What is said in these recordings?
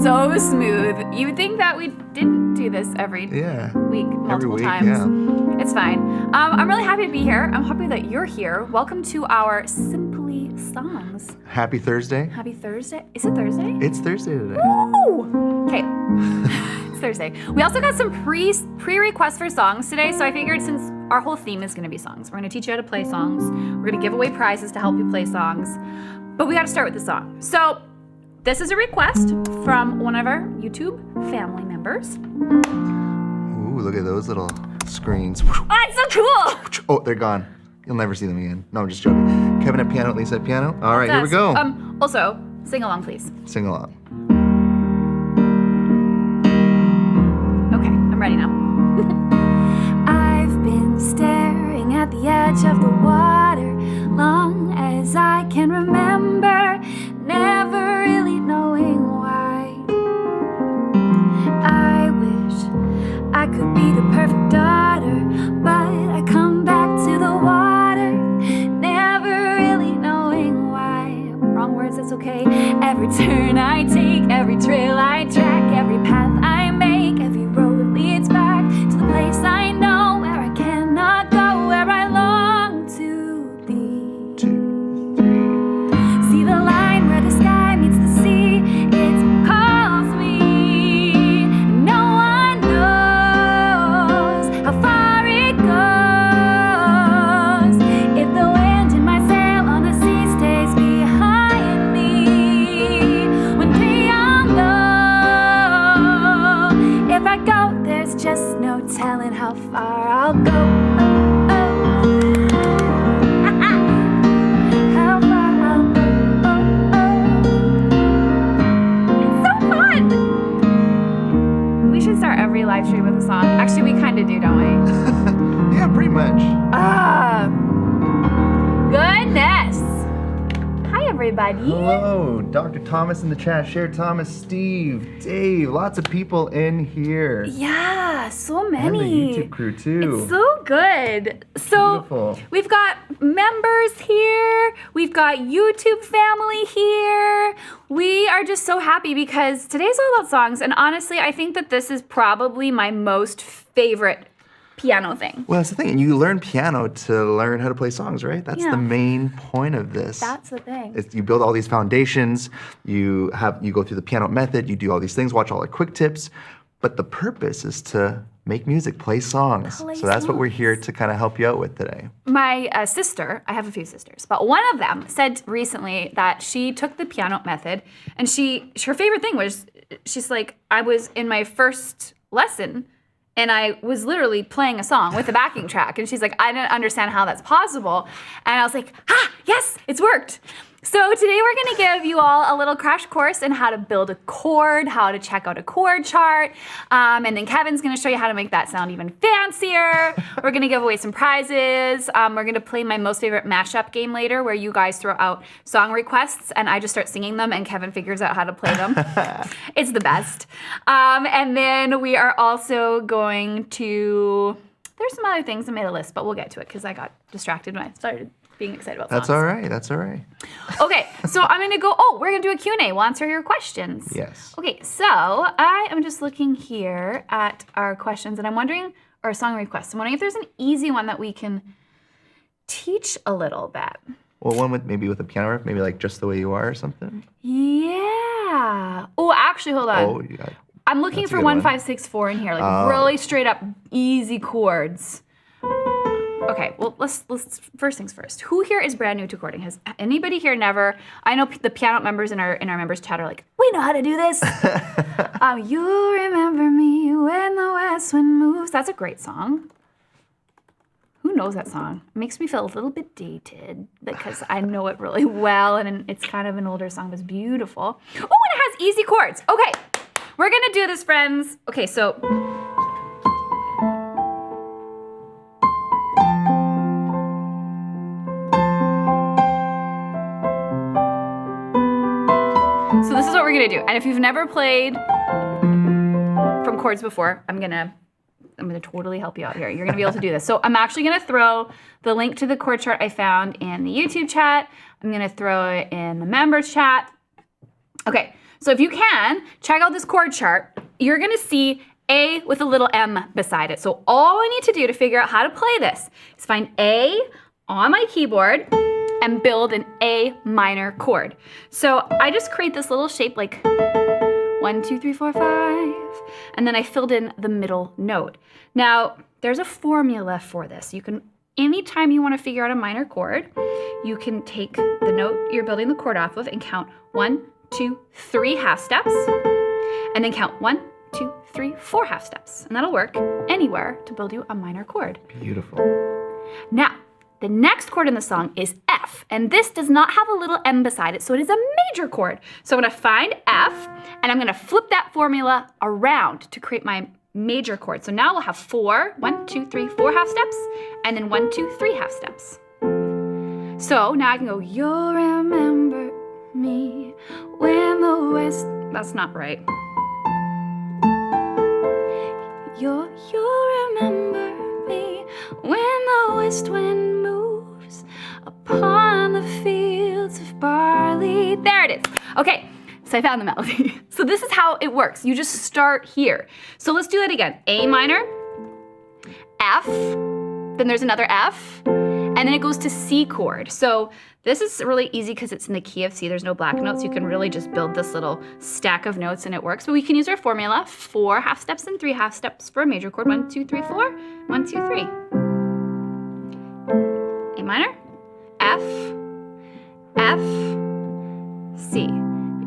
so smooth. You would think that we didn't do this every week, multiple times. Yeah. It's fine. I'm really happy to be here. I'm happy that you're here. Welcome to our Simply Songs. Happy Thursday. Happy Thursday. Is it Thursday? It's Thursday today. Woo! Okay. It's Thursday. We also got some pre-requests for songs today, so I figured since our whole theme is going to be songs, we're going to teach you how to play songs. We're going to give away prizes to help you play songs. But we got to start with the song. So this is a request from one of our YouTube family members. Ooh, look at those little screens. Oh, it's so cool! Oh, they're gone. You'll never see them again. No, I'm just joking. Kevin at PIanote, Lisa at piano. All right, here we go. Also, sing along, please. Sing along. Okay, I'm ready now. I've been staring at the edge of the water long as I can remember, never really knowing why. I wish I could be the perfect daughter, but I come back to the water, never really knowing why. Wrong words, that's okay. Every turn I take, every trail I track, every path I make, every road leads back to the place I know, where I cannot go, where I long to be. 2, 3. See the line where the sky meets the sea, it calls me, and no one knows how far it goes. If the wind in my sail on the sea stays behind me, one day I'll know. If I go, there's just no telling how far I'll go. How far I'll go. It's so fun! We should start every live stream with a song. Actually, we kind of do, don't we? Yeah, pretty much. Goodness! Hi, everybody. Hello, Dr. Thomas in the chat, Cher Thomas, Steve, Dave, lots of people in here. Yeah, so And many. the YouTube crew too. It's so good. So Beautiful. we've got members here. We've got YouTube family here. We are just so happy because today's all about songs. And honestly, I think that this is probably my most favorite piano thing. Well, that's the thing. And you learn piano to learn how to play songs, right? That's the main point of this. That's the thing. You build all these foundations. You go through the PIanote method. You do all these things. Watch all our quick tips. But the purpose is to make music, play songs. So that's what we're here to kind of help you out with today. My sister, I have a few sisters, but one of them said recently that she took the PIanote method, and her favorite thing was, she's like, I was in my first lesson, and I was literally playing a song with a backing track. And she's like, I didn't understand how that's possible. And I was like, yes, it's worked. So today we're gonna give you all a little crash course in how to build a chord, how to check out a chord chart, and then Kevin's gonna show you how to make that sound even fancier. We're gonna give away some prizes. We're gonna play my most favorite mashup game later, where you guys throw out song requests and I just start singing them and Kevin figures out how to play them. It's the best. And then we are also going to, there's some other things I made a list, but we'll get to it because I got distracted when I started being excited about songs. That's all right. That's all right. Okay, so I'm gonna go, we're gonna do a Q&A. We'll answer your questions. Yes. Okay, so I am just looking here at our questions and I'm wondering, or song requests, I'm wondering if there's an easy one that we can teach a little bit. Well, one maybe with a piano riff, maybe like Just the Way You Are or something. Yeah. Oh, actually, hold on. Oh, you got it. I'm looking for 1564 in here, like really straight up easy chords. Okay, well, let's first things first. Who here is brand new to chording? Has anybody here never? I know the PIanote members in our members chat are like, we know how to do this. You remember me when the west wind moves. That's a great song. Who knows that song? It makes me feel a little bit dated because I know it really well, and it's kind of an older song, but it's beautiful. Oh, and it has easy chords. Okay, we're gonna do this, friends. Okay, so. So this is what we're gonna do. And if you've never played from chords before, I'm gonna totally help you out here. You're gonna be able to do this. So I'm actually gonna throw the link to the chord chart I found in the YouTube chat. I'm gonna throw it in the members chat. Okay, So if you can, check out this chord chart. You're gonna see A with a little M beside it. So all I need to do to figure out how to play this is find A on my keyboard and build an A minor chord. So I just create this little shape like 1, 2, 3, 4, 5, and then I filled in the middle note. Now, there's a formula for this. You can, anytime you want to figure out a minor chord, you can take the note you're building the chord off of and count 1, 2, 3 half steps, and then count 1, 2, 3, 4 half steps. And that'll work anywhere to build you a minor chord. Beautiful. Now, the next chord in the song is F, and this does not have a little M beside it, so it is a major chord. So I'm gonna find F, and I'm gonna flip that formula around to create my major chord. So now we'll have 1, 2, 3, 4 half steps, and then 1, 2, 3 half steps. So now I can go, you'll remember me when the west, that's not right. You'll remember me when the west wind moves upon the fields of barley. There it is. Okay, so I found the melody. So this is how it works. You just start here. So let's do that again. A minor, F, then there's another F, and then it goes to C chord. So this is really easy because it's in the key of C. There's no black notes. You can really just build this little stack of notes and it works. But we can use our formula, 4 half steps and 3 half steps for a major chord. 1, 2, 3, 4, 1, 2, 3. A minor, F, F, C.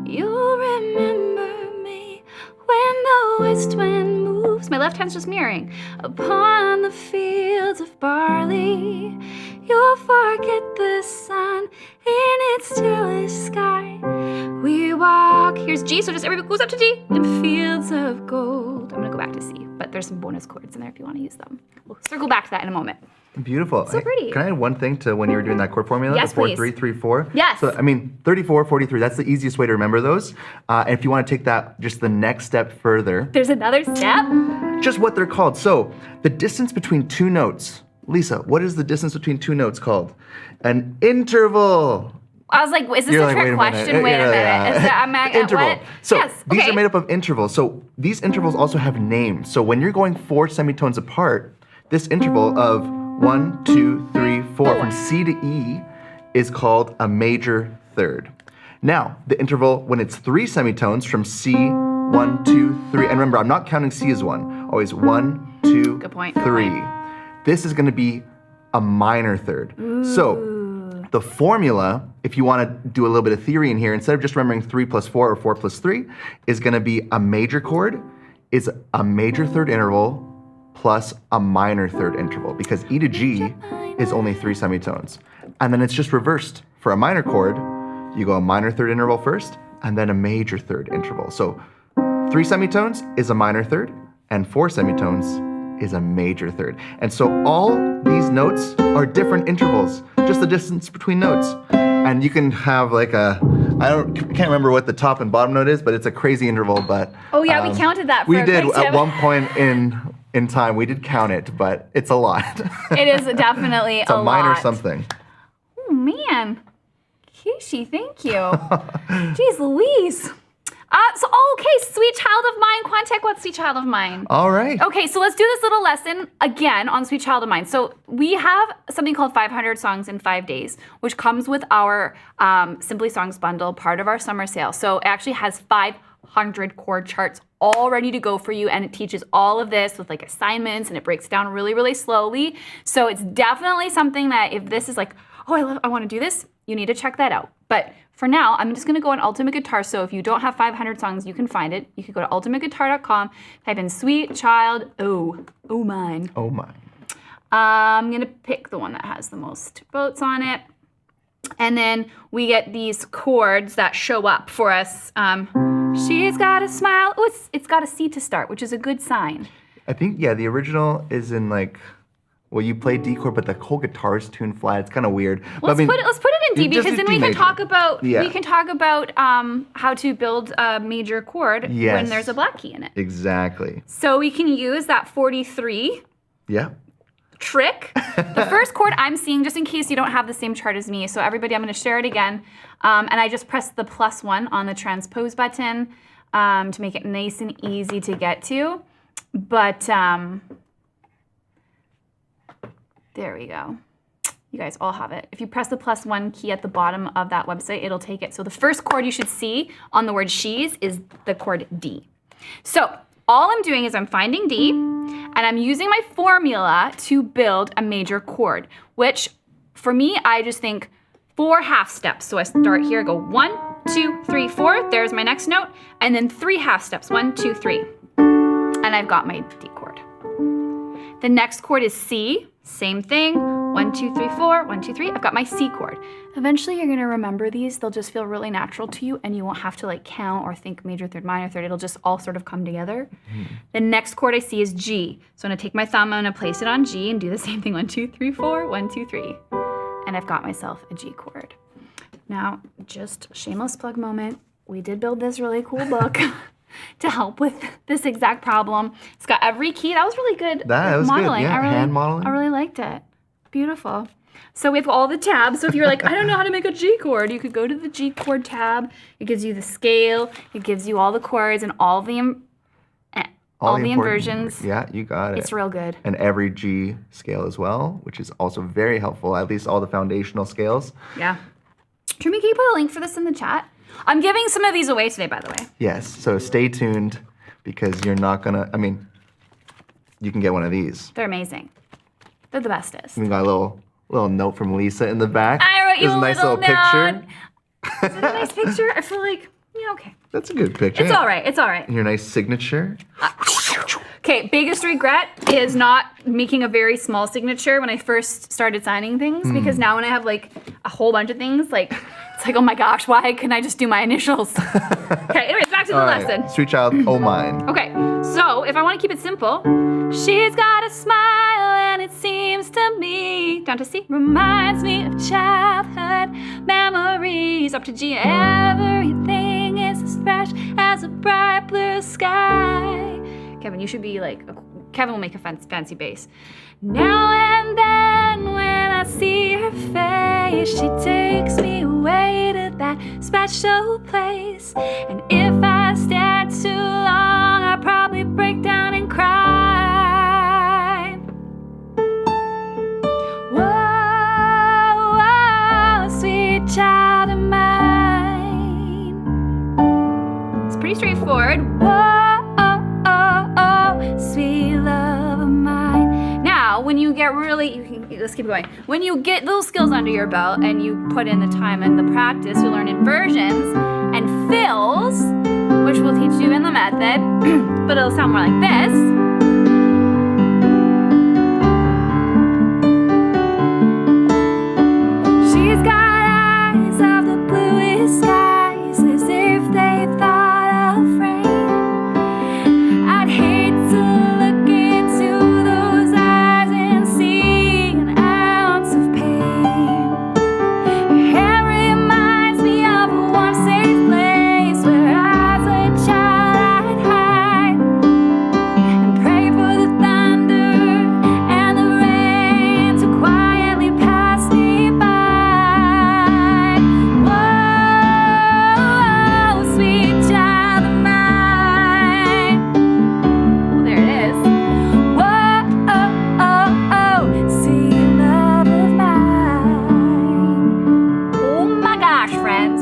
You'll remember me when the west wind moves. My left hand's just mirroring. Upon the fields of barley, you'll forget the sun in its stillest sky. We walk, here's G, so just everybody goes up to G, in fields of gold. I'm gonna go back to C, but there's some bonus chords in there if you wanna use them. We'll circle back to that in a moment. Beautiful. So pretty. Can I add one thing to when you were doing that chord formula? Yes, the 4, please. 3, 3, 4? Yes. So, I mean, 34, 43, that's the easiest way to remember those. And if you want to take that just the next step further, There's another step. just what they're called. So, the distance between two notes. Lisa, what is the distance between two notes called? An interval. I was like, is this You're a like, trick question? Wait a minute. Yeah. Is that, I'm at interval. what? So yes, these okay. are made up of intervals. So these intervals also have names. So when you're going 4 semitones apart, this interval of 1, 2, 3, 4 from C to E is called a major third. Now, the interval when it's 3 semitones from C, 1, 2, 3, and remember, I'm not counting C as 1. Always 1, 2, Good point. 3. This is going to be a minor third. So the formula, if you want to do a little bit of theory in here, instead of just remembering 3 plus 4 or 4 plus 3, is going to be a major chord is a major third interval plus a minor third interval, because E to G is only 3 semitones. And then it's just reversed. For a minor chord, you go a minor third interval first, and then a major third interval. So 3 semitones is a minor third, and 4 semitones is a major third. And so all these notes are different intervals, just the distance between notes. And you can have like a, can't remember what the top and bottom note is, but it's a crazy interval. But Oh yeah, we counted that for we a did quick at tip. one point in time. We did count it, but it's a lot. It is definitely It's a minor lot. something. Oh man, Kishi, thank you. Jeez Louise. Okay, Sweet Child of Mine. Quantek, what's Sweet Child of Mine? All right. Okay, so let's do this little lesson again on Sweet Child of Mine. So we have something called 500 Songs in 5 Days, which comes with our Simply Songs bundle, part of our summer sale. So it actually has 500 chord charts all ready to go for you, and it teaches all of this with like assignments, and it breaks down really, really slowly. So it's definitely something that if this is like, oh, I want to do this, you need to check that out. But for now, I'm just gonna go on Ultimate Guitar. So if you don't have 500 songs, you can find it. You can go to ultimateguitar.com, type in Sweet Child, oh mine. Oh my. I'm gonna pick the one that has the most votes on it. And then we get these chords that show up for us. She's got a smile. Oh, it's got a C to start, which is a good sign. I think, yeah, the original is in like, well, you play D chord, but the whole guitar is tuned flat. It's kind of weird. Let's put it in D, you just because then do we D can major. talk about Yeah. how to build a major chord when Yes. there's a black key in it. Exactly. So we can use that 43 Yeah. trick. The first chord I'm seeing, just in case you don't have the same chart as me, so everybody, I'm going to share it again. And I just pressed the +1 on the transpose button to make it nice and easy to get to. But there we go. You guys all have it. If you press the +1 key at the bottom of that website, it'll take it. So the first chord you should see on the word she's is the chord D. So all I'm doing is I'm finding D, and I'm using my formula to build a major chord, which for me, I just think 4 half steps. So I start here, go 1, 2, 3, 4. There's my next note. And then 3 half steps, 1, 2, 3. And I've got my D chord. The next chord is C, same thing. 1, 2, 3, 4, 1, 2, 3. I've got my C chord. Eventually you're gonna remember these. They'll just feel really natural to you and you won't have to like count or think major third, minor third. It'll just all sort of come together. The next chord I see is G. So I'm gonna take my thumb, I'm gonna place it on G and do the same thing. 1, 2, 3, 4, 1, 2, 3. And I've got myself a G chord. Now, just shameless plug moment. We did build this really cool book to help with this exact problem. It's got every key. That was really good That was modeling. good, yeah, hand modeling. I really liked it. Beautiful. So we've got all the tabs. So if you're like, I don't know how to make a G chord, you could go to the G chord tab. It gives you the scale. It gives you all the chords and all the inversions. Yeah, you got it. It's real good. And every G scale as well, which is also very helpful, at least all the foundational scales. Yeah. Trumi, can you put a link for this in the chat? I'm giving some of these away today, by the way. Yes, so stay tuned because you're not gonna, I mean, you can get one of these. They're amazing. They're the bestest. We got a little note from Lisa in the back. I wrote you There's a nice little picture. Is it a nice picture? I feel like, yeah, okay. That's a good picture. It's all right. It's all right. And your nice signature. Okay, biggest regret is not making a very small signature when I first started signing things because now when I have like a whole bunch of things, like it's like, oh my gosh, why couldn't I just do my initials? Okay, anyways, back to the lesson. Sweet child, oh mine. Okay, so if I want to keep it simple, she's got a smile and it seems to me, down to C, reminds me of childhood memories. Up to G, everything is as fresh as a bright blue sky. Kevin, you should be like, Kevin will make a fancy bass. Now and then when I see her face, she takes me away to that special place. And if I stare too long, I'll probably break down and cry. Whoa, whoa, sweet child of mine. It's pretty straightforward. Whoa. Sweet love of mine. Now, when you get really, let's keep going. When you get those skills under your belt and you put in the time and the practice, you learn inversions and fills, which we'll teach you in the method, but it'll sound more like this. She's got eyes of the bluest skies, as if they thought of rain. I'd hate to look into those eyes and see an ounce of pain. Her hair reminds me of a warm, safe place where as a child I'd hide and pray for the thunder and the rain to quietly pass me by. Whoa, sweet child of mine. Well, there it is. Whoa, sweet love of mine. Oh my gosh, friends.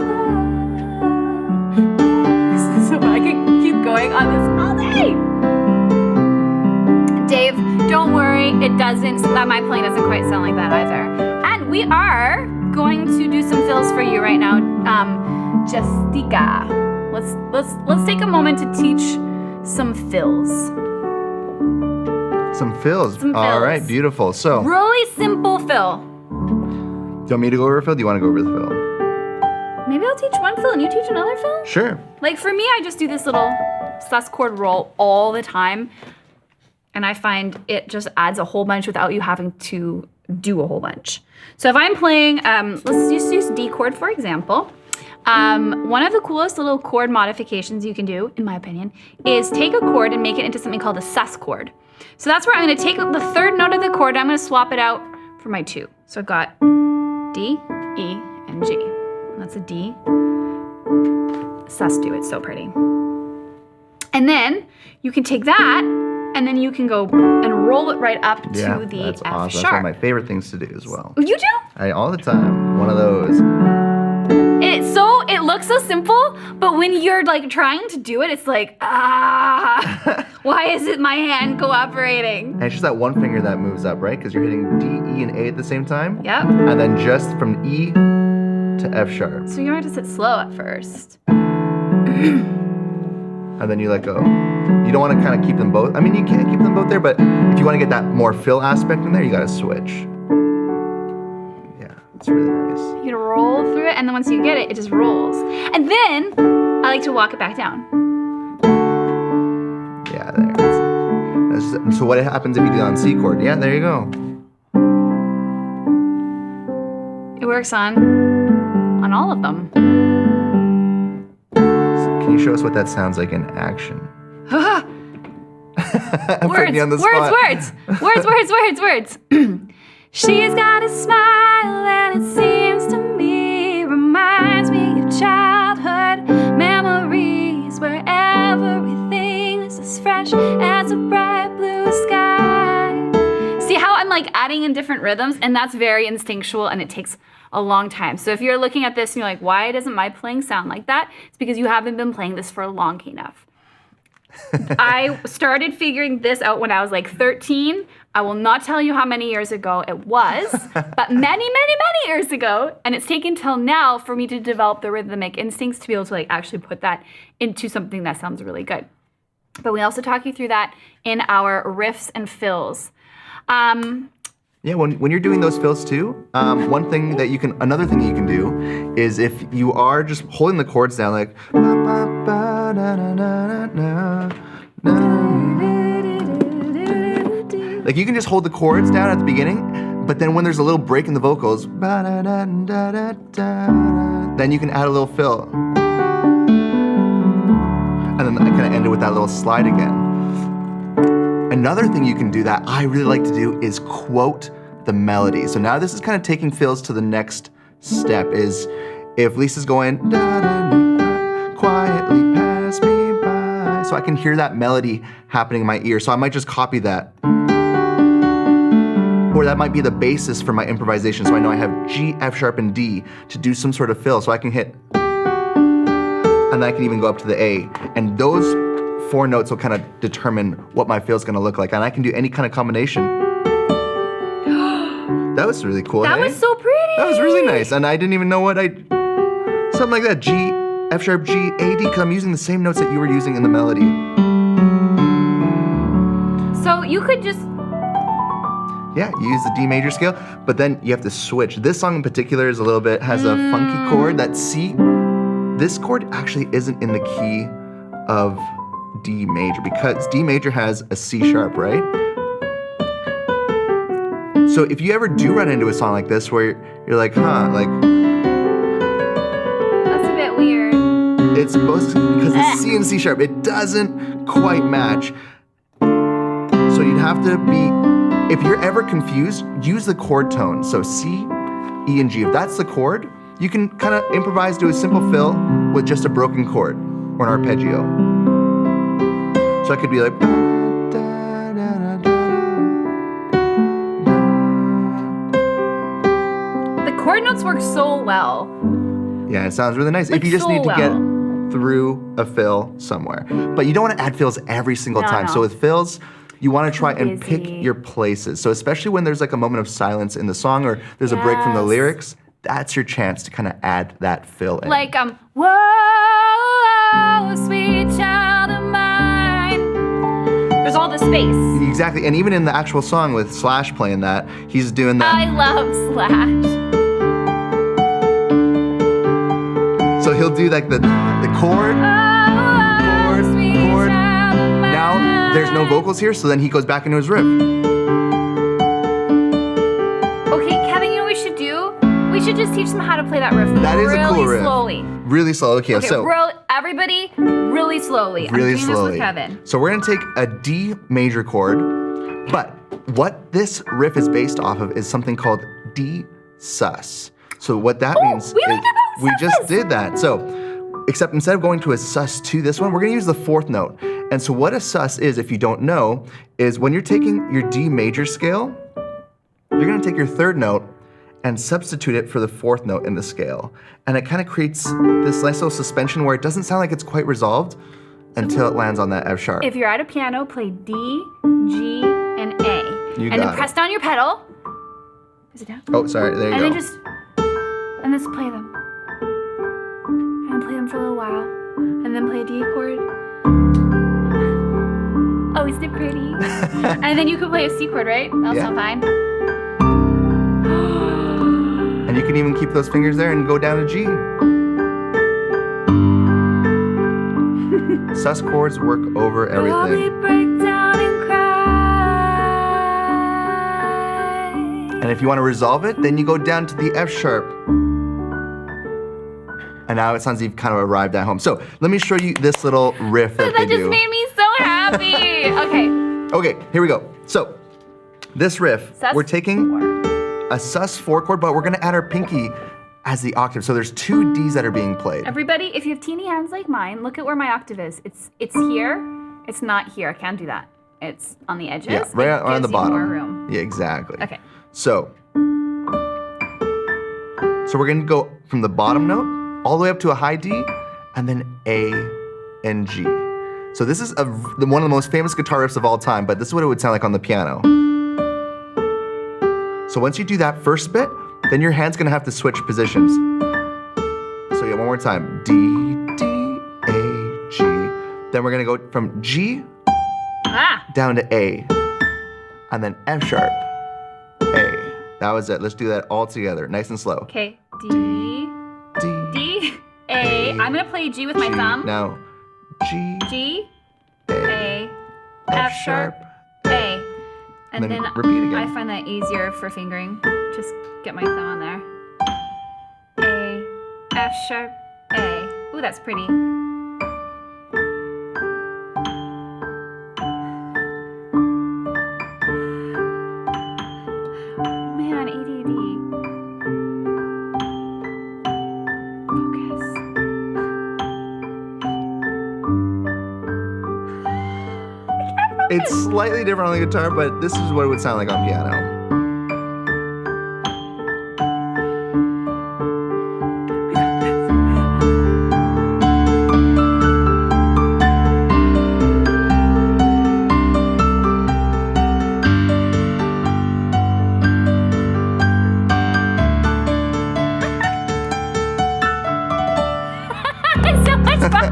So I could keep going on this all day. Dave, don't worry, it doesn't, my playing doesn't quite sound like that either. And we are going to do some fills for you right now. Justica, let's take a moment to teach some fills. Some fills. All right, beautiful. So, Really simple fill. do you want me to go over a fill? Do you want to go over the fill? Maybe I'll teach one fill and you teach another fill? Sure. Like for me, I just do this little sus chord roll all the time. And I find it just adds a whole bunch without you having to do a whole bunch. So if I'm playing, let's just use D chord for example. One of the coolest little chord modifications you can do, in my opinion, is take a chord and make it into something called a sus chord. So that's where I'm gonna take the third note of the chord, and I'm gonna swap it out for my 2. So I've got D, E, and G. That's a D. Sus2, it's so pretty. And then you can take that, and then you can go and roll it right up to the that's F awesome. sharp. That's one of my favorite things to do as well. You do? All the time. One of those. It looks so simple, but when you're like trying to do it, it's like, why isn't my hand cooperating? And it's just that one finger that moves up, right? Because you're hitting D, E, and A at the same time. Yep. And then just from E to F sharp. So you're gonna have to sit slow at first. And then you let go. You don't want to kind of keep them both. I mean, you can't keep them both there, but if you want to get that more fill aspect in there, you got to switch. Yeah, it's really nice. You gotta roll through it, and then once you get it, it just rolls. And then I like to walk it back down. Yeah, there. So what happens if you do it on C chord? Yeah, there you go. It works on all of them. Can you show us what that sounds like in action? Words. She's got a smile and it seems to me reminds me of childhood memories where everything is as fresh as a bright blue sky. See how I'm like adding in different rhythms, and that's very instinctual and it takes a long time. So if you're looking at this and you're like, why doesn't my playing sound like that? It's because you haven't been playing this for long enough. I started figuring this out when I was like 13. I will not tell you how many years ago it was, but many years ago. And it's taken till now for me to develop the rhythmic instincts to be able to like actually put that into something that sounds really good. But we also talk you through that in our riffs and fills. Yeah, when you're doing those fills too, another thing that you can do is if you are just holding the chords down like you can just hold the chords down at the beginning, but then when there's a little break in the vocals, then you can add a little fill. And then I kind of end it with that little slide again. Another thing you can do that I really like to do is quote the melody. So now this is kind of taking fills to the next step, is if Lisa's going, quietly pass me by, so I can hear that melody happening in my ear. So I might just copy that. Or that might be the basis for my improvisation. So I know I have G, F sharp, and D to do some sort of fill. So I can hit, and then I can even go up to the A. And those 4 notes will kind of determine what my fill is gonna look like. And I can do any kind of combination. That was really cool. That was so pretty. That was really nice. And I didn't even know something like that. G, F sharp, G, A, D, because I'm using the same notes that you were using in the melody. So you could just... Yeah, you use the D major scale, but then you have to switch. This song in particular has a funky chord, that C. This chord actually isn't in the key of D major because D major has a C sharp, right? So if you ever do run into a song like this where you're like, like... That's a bit weird. It's supposed to, because it's C and C sharp, it doesn't quite match. So you'd have to be, if you're ever confused, use the chord tone. So C, E, and G. If that's the chord, you can kind of improvise, do a simple fill with just a broken chord or an arpeggio. So I could be like... Chord notes work so well. Yeah, it sounds really nice. Like if you just so need to well. get through a fill somewhere. But you don't want to add fills every single time. No. So with fills, you want to try and Busy. pick your places. So especially when there's like a moment of silence in the song or there's a break from the Yes. lyrics, that's your chance to kind of add that fill in. Like, whoa, sweet child of mine. There's all the space. Exactly, and even in the actual song with Slash playing that, he's doing that. I love Slash. So he'll do like the chord, Oh, sweet chord. child of mine. Now there's no vocals here, so then he goes back into his riff. Okay, Kevin, you know what we should do? We should just teach them how to play that riff That is a cool riff. really slowly. Really slow. Okay, so Everybody, really slowly. really I'm doing slowly. this with Kevin. So we're gonna take a D major chord, But what this riff is based off of is something called D sus. So what that means we is learned about we just sus. did that. So except instead of going to a sus2 this one, we're gonna use the 4th note. And so what a sus is, if you don't know, is when you're taking your D major scale, you're gonna take your 3rd note and substitute it for the 4th note in the scale. And it kind of creates this nice little suspension where it doesn't sound like it's quite resolved until it lands on that F sharp. If you're at a piano, play D, G, and A. You and got then press down your pedal. Is it down? Oh, sorry, there you and go. then just play them. And play them for a little while. And then play a D chord. Oh, isn't it pretty? And then you could play a C chord, right? That'll sound fine. And you can even keep those fingers there and go down to G. Sus chords work over Probably everything. break down and cry. And if you want to resolve it, then you go down to the F sharp. And now it sounds like you've kind of arrived at home. So let me show you this little riff that they That just do. made me so happy. Okay. Okay, here we go. So this riff, Sus we're taking 4. a sus4 chord, but we're gonna add our pinky as the octave. So there's 2 Ds that are being played. Everybody, if you have teeny hands like mine, look at where my octave is. It's here. It's not here. I can't do that. It's on the edges. Yeah, right It on the gives you bottom. more room. Yeah, exactly. Okay. So we're gonna go from the bottom note all the way up to a high D, and then A and G. So this is one of the most famous guitar riffs of all time, but this is what it would sound like on the piano. So once you do that first bit, then your hand's gonna have to switch positions. So yeah, one more time. D, D, A, G. Then we're gonna go from G down to A, and then F sharp, A. That was it. Let's do that all together, nice and slow. Okay. D, D, D, A. I'm gonna play G with my G. thumb. Now, G, G, A, A, F sharp, A. And then then repeat again. I find that easier for fingering. Just get my thumb on there. A, F sharp, A. Ooh, that's pretty. Man, ADD. Focus. It's slightly different on the guitar, but this is what it would sound like on piano. It's so much fun.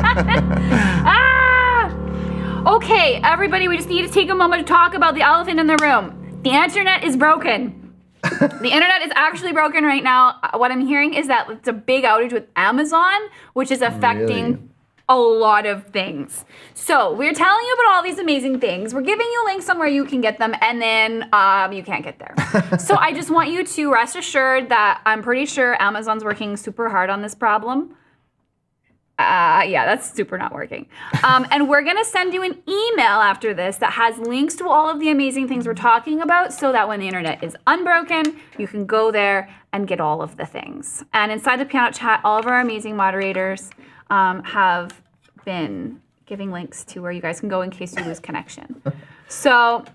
Okay, everybody, we just need to take a moment to talk about the elephant in the room. The internet is broken. The internet is actually broken right now. What I'm hearing is that it's a big outage with Amazon, which is affecting Really? a lot of things. So we're telling you about all these amazing things. We're giving you links on where you can get them, and then you can't get there. So I just want you to rest assured that I'm pretty sure Amazon's working super hard on this problem. Yeah, that's super not working. And we're gonna send you an email after this that has links to all of the amazing things we're talking about so that when the internet is unbroken, you can go there and get all of the things. And inside the Pianote chat, all of our amazing moderators have been giving links to where you guys can go in case you lose connection. So,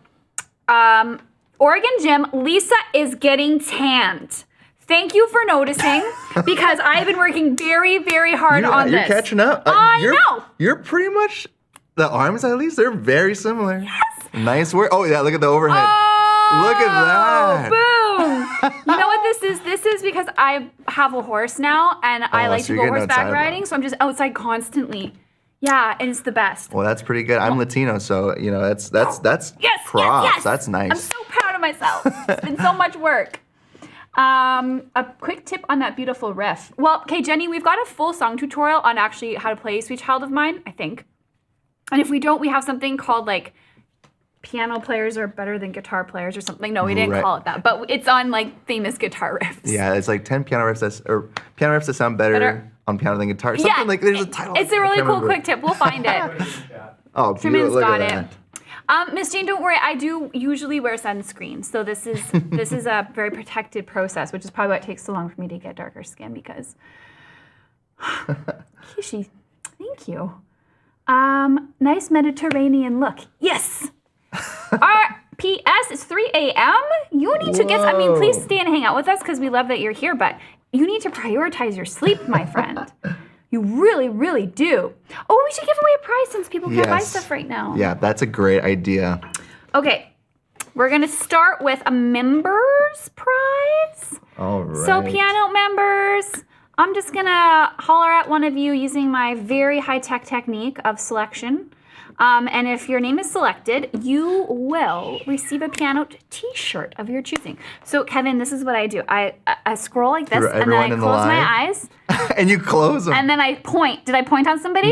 Oregon Gym, Lisa is getting tanned. Thank you for noticing, because I've been working very, very hard on You're this. catching up. I know. You're pretty much, the arms at least, they're very similar. Yes. Nice work. Oh yeah, look at the overhead. Oh, Look at that. Boom. You know what this is? This is because I have a horse now, and I like so to you're go getting horseback outside riding, now. so I'm just outside constantly. Yeah, and it's the best. Well, that's pretty good. I'm Latino, so you know that's Yes, props. yes, yes. That's nice. I'm so proud of myself. It's been so much work. A quick tip on that beautiful riff. Well, okay, Jenny, we've got a full song tutorial on actually how to play Sweet Child of Mine, I think. And if we don't, we have something called like piano players are better than guitar players or something. No, we didn't Right. call it that, but it's on like famous guitar riffs. Yeah, it's like 10 piano riffs that sound better on piano than guitar. Something like there's a title. It's a I really can't cool remember. quick tip. We'll find it. Oh, Truman's beautiful. Look got at it. Miss Jane, don't worry. I do usually wear sunscreen, so this is a very protected process, which is probably why it takes so long for me to get darker skin because. Kishi, thank you. Nice Mediterranean look. Yes. P.S. It's 3 a.m. You need to get. I mean, please stay and hang out with us because we love that you're here, but you need to prioritize your sleep, my friend. You really, really do. Oh, we should give away a prize since people can't buy stuff right now. Yeah, that's a great idea. Okay, we're gonna start with a members prize. All right. So PIanote members, I'm just gonna holler at one of you using my very high-tech technique of selection. And if your name is selected, you will receive a PIanote t-shirt of your choosing. So Kevin, this is what I do. I scroll like this, and then I close my eyes. And you close them. And then I point. Did I point on somebody?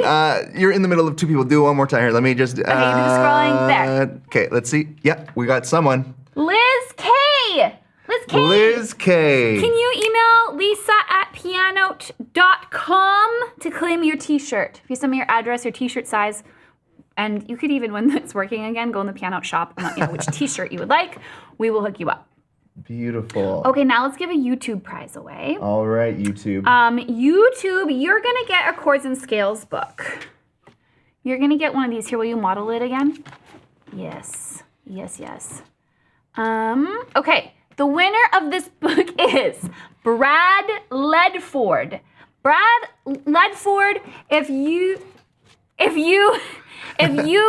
You're in the middle of two people. Do it one more time here. Let me just... Okay, you do the scrolling there. Okay, let's see. Yep, we got someone. Liz K. Liz K. Liz K. Can you email lisa@pianote.com to claim your t-shirt? If you send me your address, your t-shirt size, and you could even, when it's working again, go in the PIanote shop and let me know which t-shirt you would like. We will hook you up. Beautiful. Okay, now let's give a YouTube prize away. All right, YouTube. YouTube, you're going to get a Chords and Scales book. You're going to get one of these. Here, will you model it again? Yes. Yes, yes. Okay, the winner of this book is Brad Ledford. Brad Ledford, if you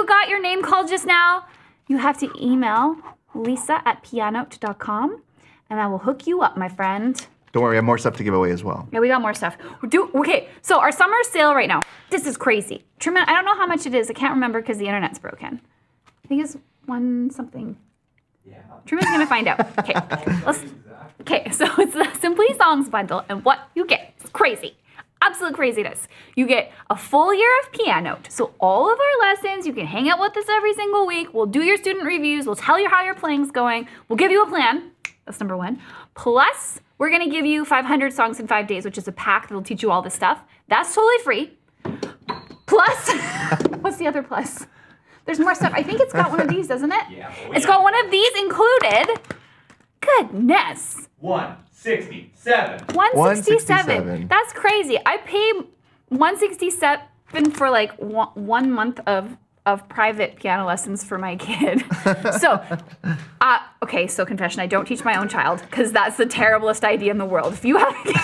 got your name called just now, you have to email lisa@pianote.com, and I will hook you up, my friend. Don't worry, I have more stuff to give away as well. Yeah, we got more stuff. Okay, so our summer sale right now, this is crazy. Truman, I don't know how much it is. I can't remember because the internet's broken. I think it's one something. Yeah. Truman's going to find out. Okay, okay, so it's the Simply Songs bundle, and what you get is crazy. Absolute craziness. You get a full year of PIanote. So all of our lessons, you can hang out with us every single week. We'll do your student reviews. We'll tell you how your playing's going. We'll give you a plan. That's number one. Plus, we're going to give you 500 songs in 5 days, which is a pack that'll teach you all this stuff. That's totally free. Plus, what's the other plus? There's more stuff. I think it's got one of these, doesn't it? Yeah. It's got one of these included. Goodness. 167. 167. That's crazy. I pay 167 for like 1 month of private piano lessons for my kid. So, okay, so confession, I don't teach my own child because that's the terriblest idea in the world. If you have a kid,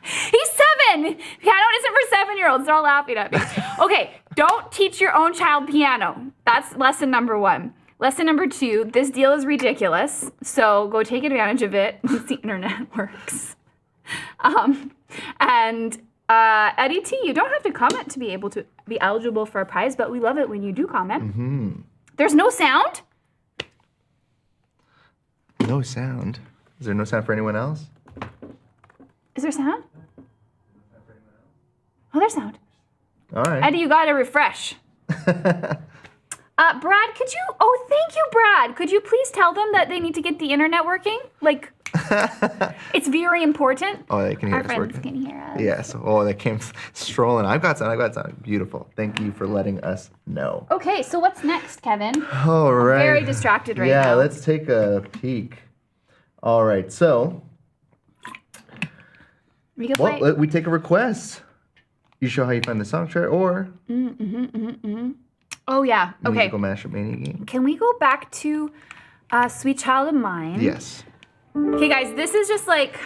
he's 7. Piano isn't for 7-year-olds. They're all laughing at me. Okay, don't teach your own child piano. That's lesson number 1. Lesson number 2, this deal is ridiculous, so go take advantage of it once the internet works. Eddie T, you don't have to comment to be able to be eligible for a prize, but we love it when you do comment. Mm-hmm. There's no sound? No sound? Is there no sound for anyone else? Is there sound? Oh, there's sound. All right. Eddie, you gotta refresh. Brad, could you, thank you, Brad. Could you please tell them that they need to get the internet working? Like, it's very important. Oh, they can hear Our us friends working. can hear us. Yes. Oh, they came strolling. I've got sound. Beautiful. Thank you for letting us know. Okay, so what's next, Kevin? All right. I'm very distracted right now. Yeah, let's take a peek. All right, so, We can play. we take a request. You show how you find the song chart or Oh, yeah. Okay. musical mashup mania game. Can we go back to Sweet Child of Mine? Yes. Okay, guys, this is like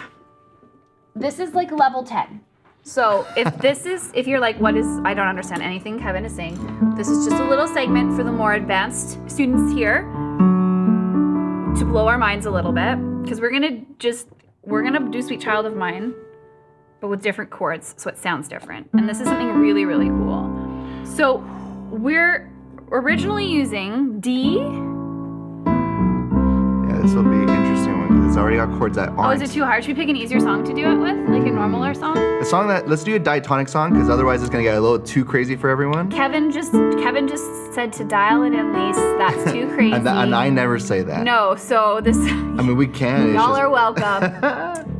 level 10. So if you're like, I don't understand anything Kevin is saying, this is just a little segment for the more advanced students here to blow our minds a little bit, because we're gonna do Sweet Child of Mine, but with different chords, so it sounds different. And this is something really, really cool. So we're originally using D. Yeah, this will be an interesting one because it's already got chords that aren't. Oh, is it too hard? Should we pick an easier song to do it with, like a normaler song? Let's do a diatonic song because otherwise it's gonna get a little too crazy for everyone. Kevin just said to dial it in, Lise. That's too crazy. and I never say that. No, so this. I mean, we can. Y'all are welcome.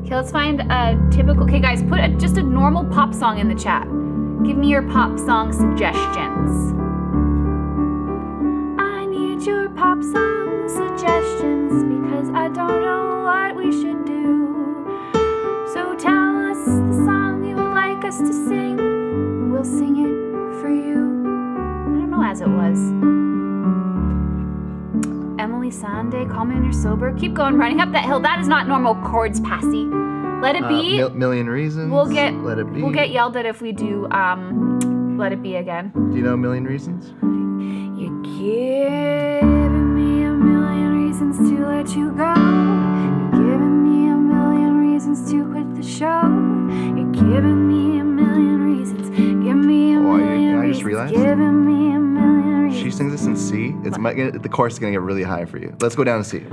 Okay, let's find a typical. Okay, guys, put just a normal pop song in the chat. Give me your pop song suggestions. I need your pop song suggestions because I don't know what we should do. So tell us the song you would like us to sing. We'll sing it for you. I don't know as it was. Emily Sande, call me when you're sober. Keep going, running up that hill. That is not normal chords, Passy. Let it be. Million Reasons. Let It Be. We'll get yelled at if we do Let It Be again. Do you know Million Reasons? You're giving me a million reasons to let you go. You're giving me a million reasons to quit the show. You're giving me a million reasons. Give me a million I just reasons. realized? Giving me a million reasons. She sings this in C. The chorus is gonna get really high for you. Let's go down to C. You're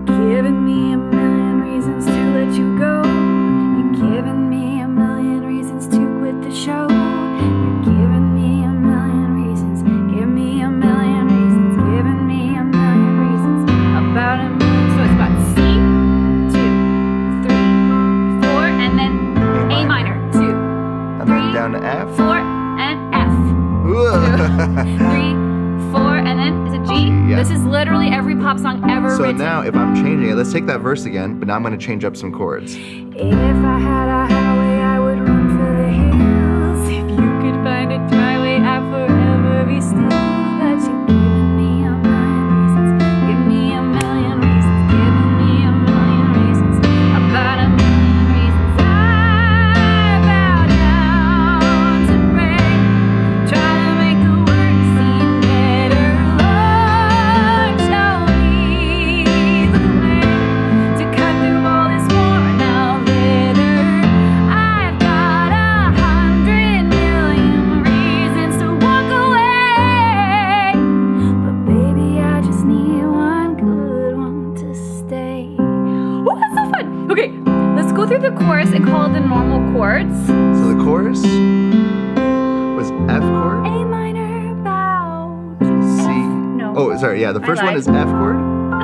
giving me a million reasons to let you go. You're giving me a million reasons to quit the show. You're giving me a million reasons. Give me a million reasons. Giving me a million reasons. About a million. So it's got C, 2, 3, 4, and then A minor, 2, And then down to F. 4, and F. 3, 4, and then is it G? Yeah. This is literally every pop song ever So written. now, if I'm changing it, let's take that verse again, but now I'm gonna change up some chords. If I had a highway, I would run for the hills. If you could find a dry way, I'd forever be still. That you're giving me a million reasons. Give me a million reasons. Giving me a million reasons. About a million reasons. I bow down to pray. Try to make the work seem better. Lord, show me the way to cut through all this war now later. I've got 100 million reasons to walk away, but baby, I just need one good one to stay. Oh, that's so fun. Okay, let's go through the chorus and call the normal chords. So the chorus was F chord, A minor bow to C. F. No. Oh, sorry, yeah. The first one lied. is F chord, I,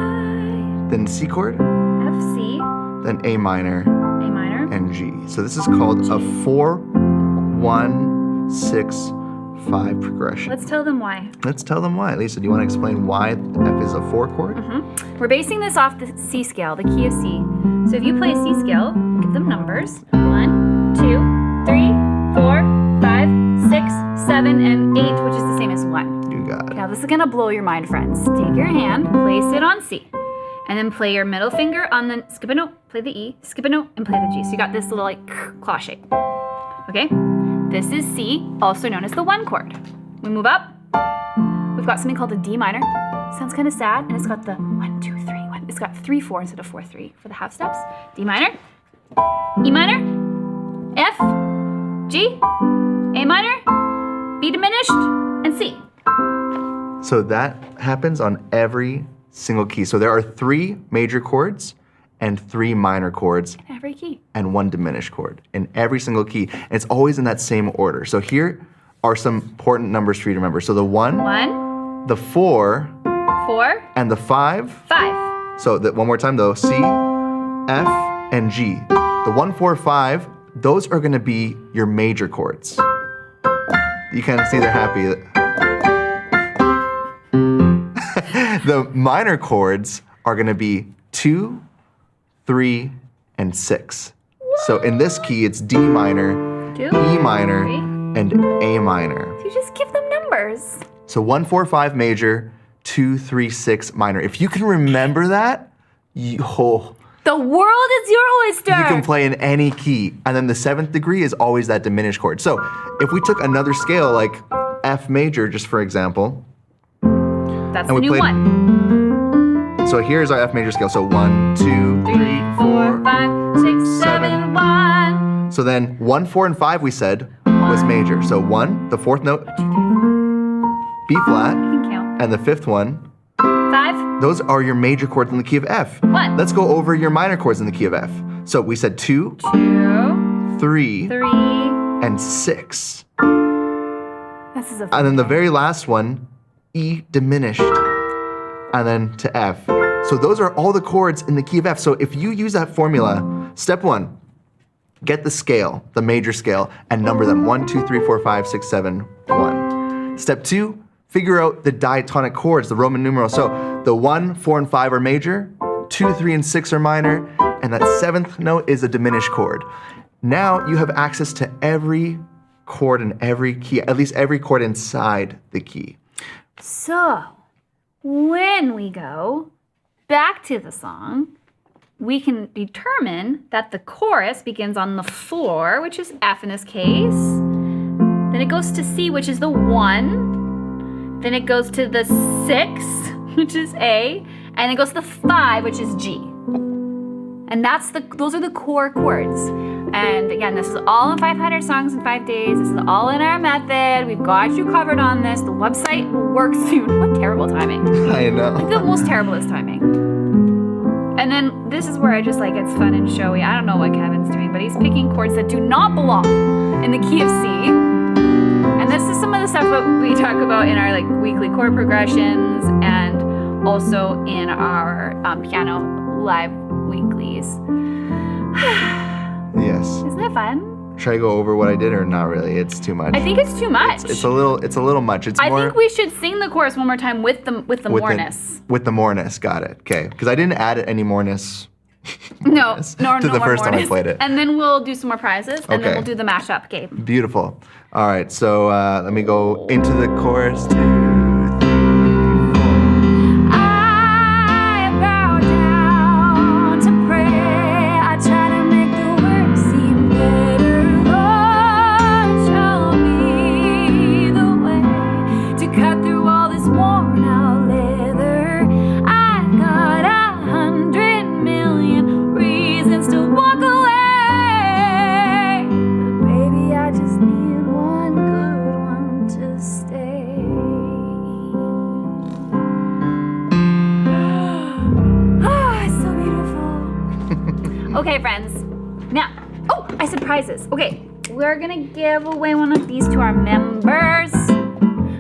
then C chord, F, C, then A minor, A minor. and G. So this is called a 4-1-6-5 progression. Let's tell them why. Let's tell them why. Lisa, do you want to explain why F is a 4 chord? We're basing this off the C scale, the key of C. So if you play a C scale, give them numbers. 1, 2, 3, 4, 5, 6, 7, and 8, which is the same as 1. You got it. Now this is gonna blow your mind, friends. Take your hand, place it on C, and then play your middle finger on the, skip a note, play the E, skip a note, and play the G. So you got this little like claw shape. Okay? This is C, also known as the 1 chord. We move up. We've got something called a D minor. Sounds kind of sad, and it's got the 1, 2, 3, 1. It's got 3, 4 instead of 4, 3 for the half steps. D minor, E minor, F, G, A minor, B diminished, and C. So that happens on every single key. So there are 3 major chords and 3 minor chords Every key. and 1 diminished chord in every single key. And it's always in that same order. So here are some important numbers for you to remember. So the 1, 1, the 4, 4, and the 5. 5. So that one more time though, C, F, and G. The 1, 4, 5, those are gonna be your major chords. You can see they're happy. The minor chords are gonna be 2, 3, and 6. So in this key, it's D minor, 2, E minor, 3. and A minor. You just give them numbers. So 1, 4, 5 major, 2, 3, 6 minor. If you can remember that, The world is your oyster. you can play in any key. And then the 7th degree is always that diminished chord. So if we took another scale like F major, just for example, That's and the we new played- 1. so here's our F major scale. So 1, 2, 3, 4, 5, 6, 7, 1. So then 1, 4, and 5 we said was major. So 1, the 4th note, B flat, You can count. and the 5th one, 5, those are your major chords in the key of F. 1. Let's go over your minor chords in the key of F. So we said 2, 2, 3, 3. and 6. This is a And then the very last one, E diminished, and then to F. So those are all the chords in the key of F. So if you use that formula, step 1, get the scale, the major scale, and number them 1, 2, 3, 4, 5, 6, 7, 1. Step 2, figure out the diatonic chords, the Roman numerals. So the 1, 4, and 5 are major, 2, 3, and 6 are minor, and that 7th note is a diminished chord. Now you have access to every chord in every key, at least every chord inside the key. So, when we go back to the song, we can determine that the chorus begins on the 4, which is F in this case. Then it goes to C, which is the 1. Then it goes to the 6, which is A. And it goes to the 5, which is G. And those are the core chords. And again, this is all in 500 songs in 5 days. This is all in our method. We've got you covered on this. The website will work soon. What terrible timing. I know. Like the most terriblest timing. And then this is where I just like it's fun and showy. I don't know what Kevin's doing, but he's picking chords that do not belong in the key of C. And this is some of the stuff that we talk about in our like weekly chord progressions and also in our piano live weeklies. Yes. Isn't that fun? Should I go over what I did or not really? It's too much. I think it's too much. It's a little much. It's I more. think we should sing the chorus one more time with the moreness. With the moreness, got it. Okay, because I didn't add any moreness. No, to no the more first time I moreness. played it. And then we'll do some more prizes, and Okay. then we'll do the mashup game. Beautiful. All right, so let me go into the chorus. 2, 3, 4. I bow down to pray. I try to make the words seem better. Lord, show me the way to cut through all this worn out leather. I've got 100 million reasons to walk away. But baby, I just need one good one to stay. Oh, it's so beautiful. Okay, friends. Now, oh, I said prizes. Okay, we're gonna give away one of these to our members.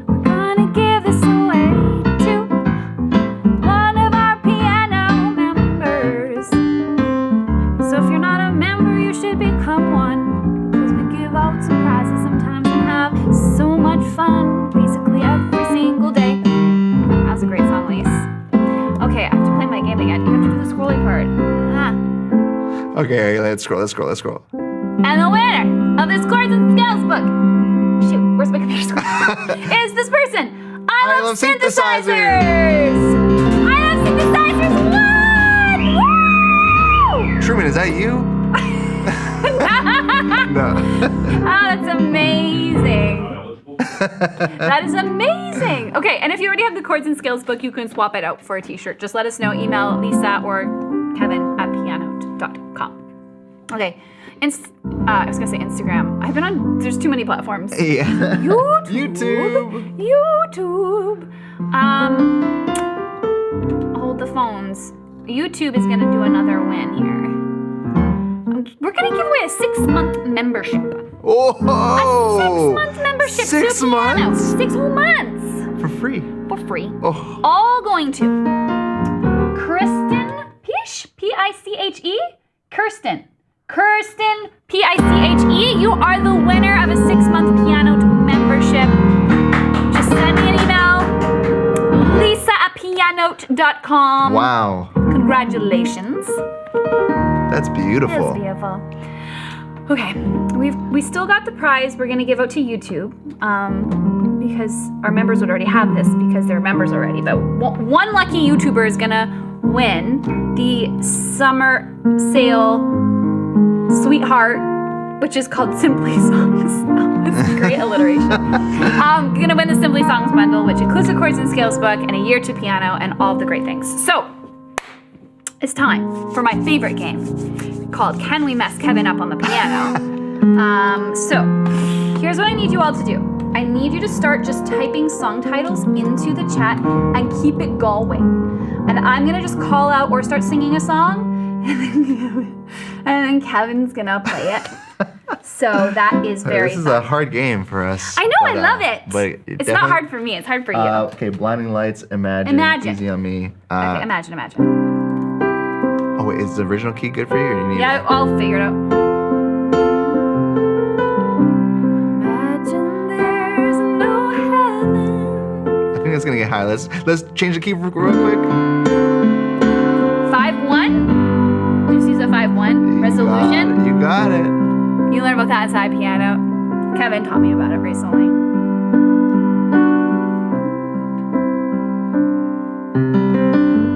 We're gonna give this away to one of our piano members. So if you're not a member, you should become one, because we give out some prizes sometimes and have so much fun, basically every single day. That's a great song, Lise. Okay, I have to play my game again. You have to do the scrolly part. Okay, let's scroll. And the winner of this Chords and Scales book, shoot, where's my computer screen? Is this person. I love synthesizers. I love synthesizers. Woo! Truman, is that you? No. Oh, that's amazing. That is amazing. Okay, and if you already have the Chords and Scales book, you can swap it out for a t-shirt. Just let us know. Email Lisa or Kevin at PIanote.com. Okay, I was gonna say Instagram. I've been on, there's too many platforms. Yeah. YouTube. Hold the phones. YouTube is gonna do another win here. We're gonna give away a 6-month membership. Oh! A 6-month membership. 6 to piano. months? 6 whole months. For free. For free. Oh. All going to Kirsten Piche, P-I-C-H-E. Kirsten, P-I-C-H-E. You are the winner of a 6-month PIanote membership. Just send me an email. Lisa at PIanote.com. Wow. Congratulations. That's beautiful. That's beautiful. Okay, we still got the prize we're gonna give out to YouTube, because our members would already have this because they're members already. But one lucky YouTuber is gonna win the summer sale sweetheart, which is called Simply Songs. Oh, this is great alliteration. Gonna win the Simply Songs bundle, which includes a Chords and Scales book and a year to piano and all of the great things. So it's time for my favorite game called Can We Mess Kevin Up on the Piano? So here's what I need you all to do. I need you to start just typing song titles into the chat and keep it going. And I'm gonna just call out or start singing a song, and then Kevin's gonna play it. So that is very This is fun. a hard game for us. I know, I love it. But It's not hard for me, it's hard for you. Okay, Blinding Lights, Imagine. Easy on me. Okay, imagine. Oh wait, is the original key good for you? Or you need Yeah, I'll figure it out. Imagine there's no heaven. It's gonna get high. Let's change the key real quick. 5-1. Just use a 5-1 resolution. You got it. You learn about that inside piano. Kevin taught me about it recently.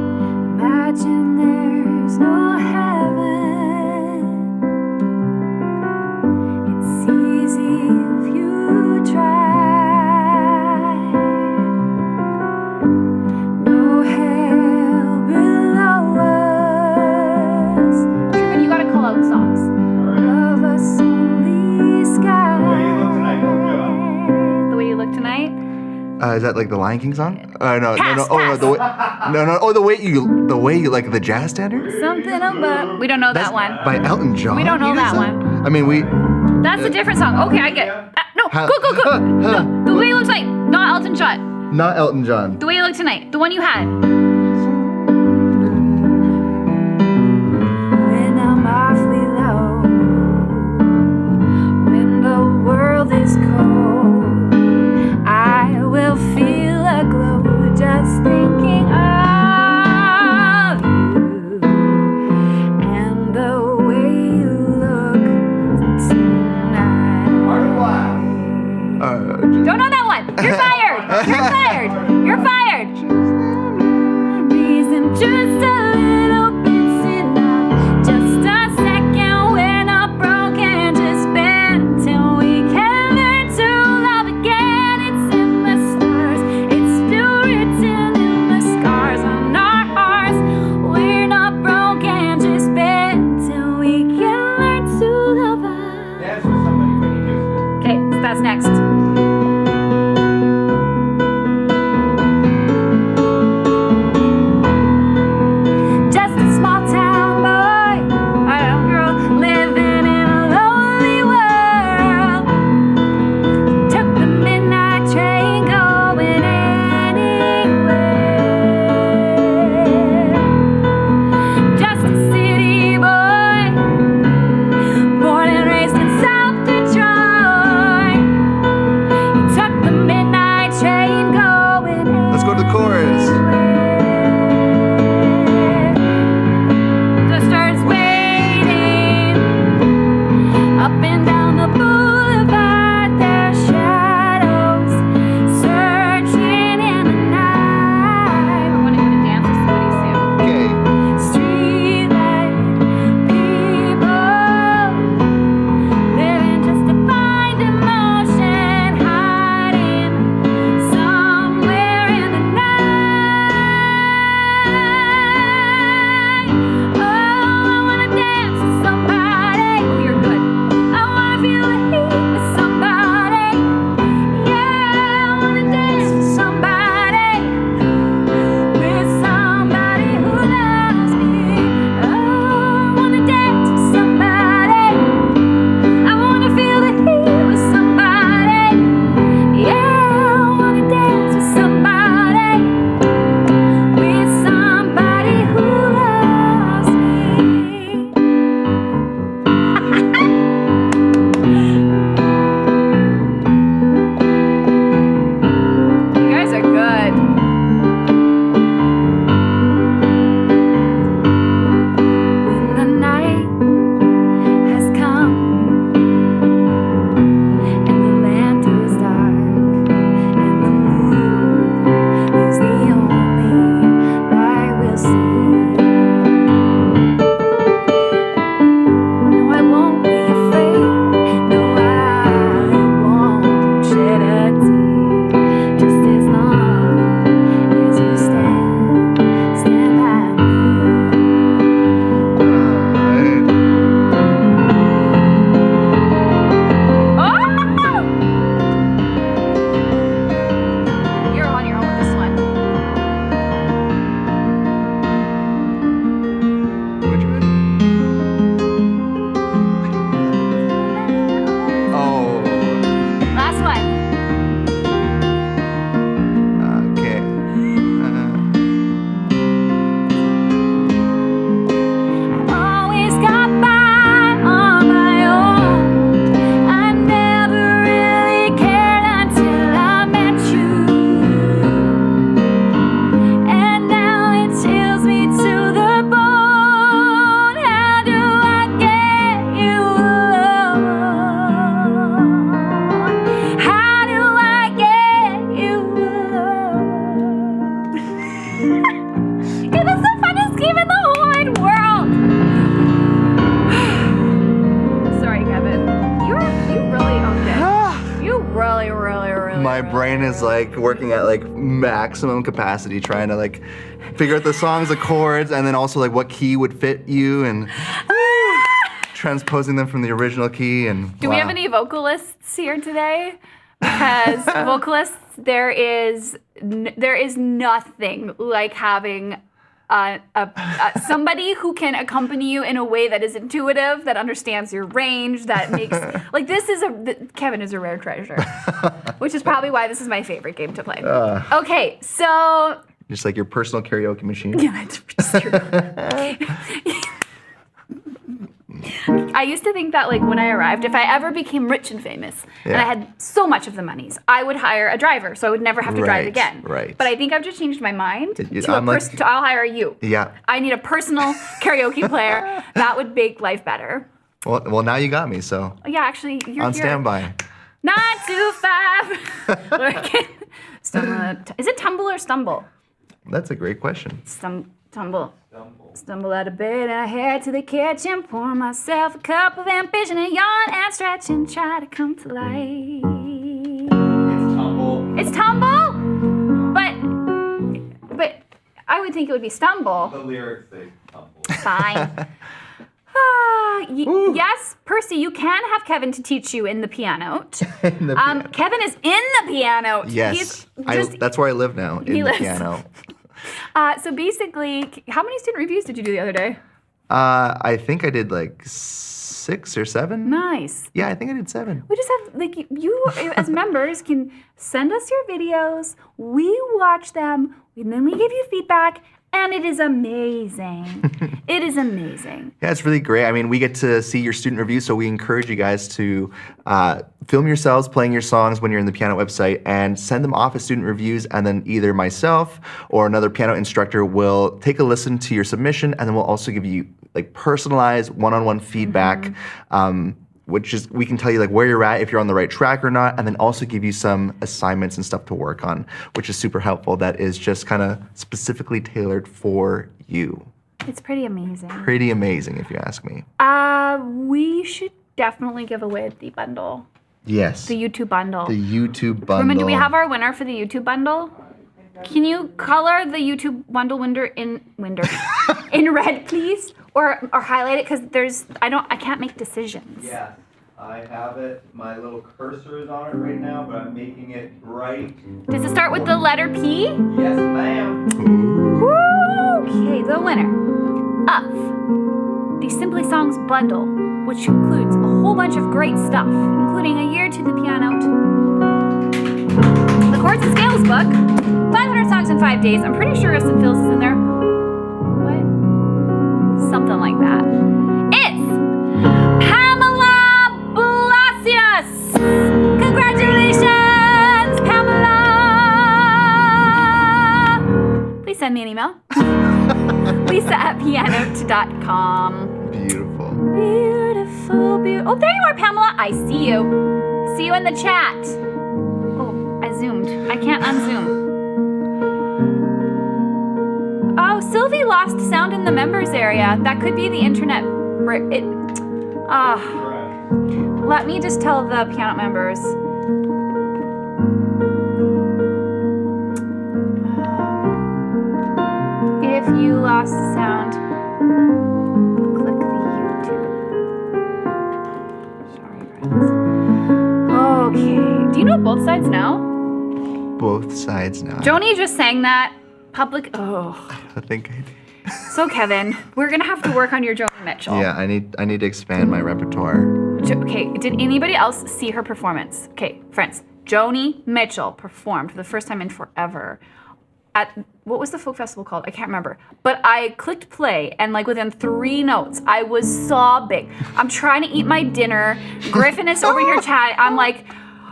Imagine there's no heaven. It's easy if you try. No hell below us. Truman, you gotta call out songs. Love us only sky. The way you look tonight. Is that like the Lion King song? No. Pass, Oh, pass. no. Oh, the way you like the jazz standard. Something about. We don't know That's that one. by Elton John. We don't know You that said? one. I mean, we. That's a different song. Okay, I get. No, How- go. No, the way you look tonight. Not Elton John. Not Elton John. The way you look tonight. The one you had. When I'm awfully low, when the world is cold, I will feel a glow just thinking of you and the way you look tonight. Don't know that one. You're fired. You're fired. You're fired. brain is like working at like maximum capacity, trying to like figure out the songs, the chords, and then also like what key would fit you, and transposing them from the original key. And do we have any vocalists here today? Because vocalists, there is nothing like having somebody who can accompany you in a way that is intuitive, that understands your range, that makes like Kevin is a rare treasure, which is probably why this is my favorite game to play. Okay, so just like your personal karaoke machine. yeah, it's true. I used to think that like when I arrived, if I ever became rich and famous and I had so much of the monies, I would hire a driver so I would never have to drive again. Right. But I think I've just changed my mind. I'll hire you. Yeah. I need a personal karaoke player. That would make life better. Well, now you got me, so. Yeah, actually, you're on here. standby. 9 to 5. Is it tumble or stumble? That's a great question. Tumble. Stumble out of bed and I head to the kitchen, pour myself a cup of ambition and yawn and stretch and try to come to life. It's tumble. It's tumble? But I would think it would be stumble. The lyrics say tumble. Fine. Yes, Percy, you can have Kevin to teach you in the PIanote. Kevin is in the PIanote. Yes, that's where I live now, in the piano. So basically, how many student reviews did you do the other day? I think I did like 6 or 7. Nice. Yeah, I think I did 7. We just have, like, you as members can send us your videos, we watch them, and then we give you feedback, and it is amazing. It is amazing. Yeah, it's really great. I mean, we get to see your student reviews, so we encourage you guys to film yourselves playing your songs when you're in the PIanote website and send them off as student reviews, and then either myself or another PIanote instructor will take a listen to your submission, and then we'll also give you like personalized one-on-one feedback, which is, we can tell you like where you're at, if you're on the right track or not, and then also give you some assignments and stuff to work on, which is super helpful. That is just kind of specifically tailored for you. It's pretty amazing. Pretty amazing, if you ask me. We should definitely give away the bundle. Yes. The YouTube bundle. The YouTube bundle. Roman, do we have our winner for the YouTube bundle? Can you color the YouTube bundle in red, please, or highlight it, because I can't make decisions. Yes, I have it. My little cursor is on it right now, but I'm making it bright. Does it start with the letter P? Yes, ma'am. Okay, the winner of the Simply Songs bundle, which includes a whole bunch of great stuff, including a year to the PIanote, the Chords and Scales book, 500 songs in 5 days. I'm pretty sure St. Phil's is in there. What? Something like that. It's Pamela Blasius. Congratulations, Pamela. Please send me an email. Lisa@pianote.com. Beautiful. Beautiful, beautiful. Oh, there you are, Pamela. I see you. See you in the chat. Oh, I zoomed. I can't unzoom. Oh, Sylvie lost sound in the members area. That could be the internet. Let me just tell the PIanote members. If you lost sound, click the YouTube. Sorry, friends. Okay. Do you know both sides now? Both sides now. Joni just sang that. Public. Oh. I think I did. So Kevin, we're gonna have to work on your Joni Mitchell. Yeah, I need to expand my repertoire. Okay, did anybody else see her performance? Okay, friends, Joni Mitchell performed for the first time in forever at, what was the folk festival called? I can't remember. But I clicked play, and like within 3 notes, I was sobbing. I'm trying to eat my dinner. Griffin is over here chatting. I'm like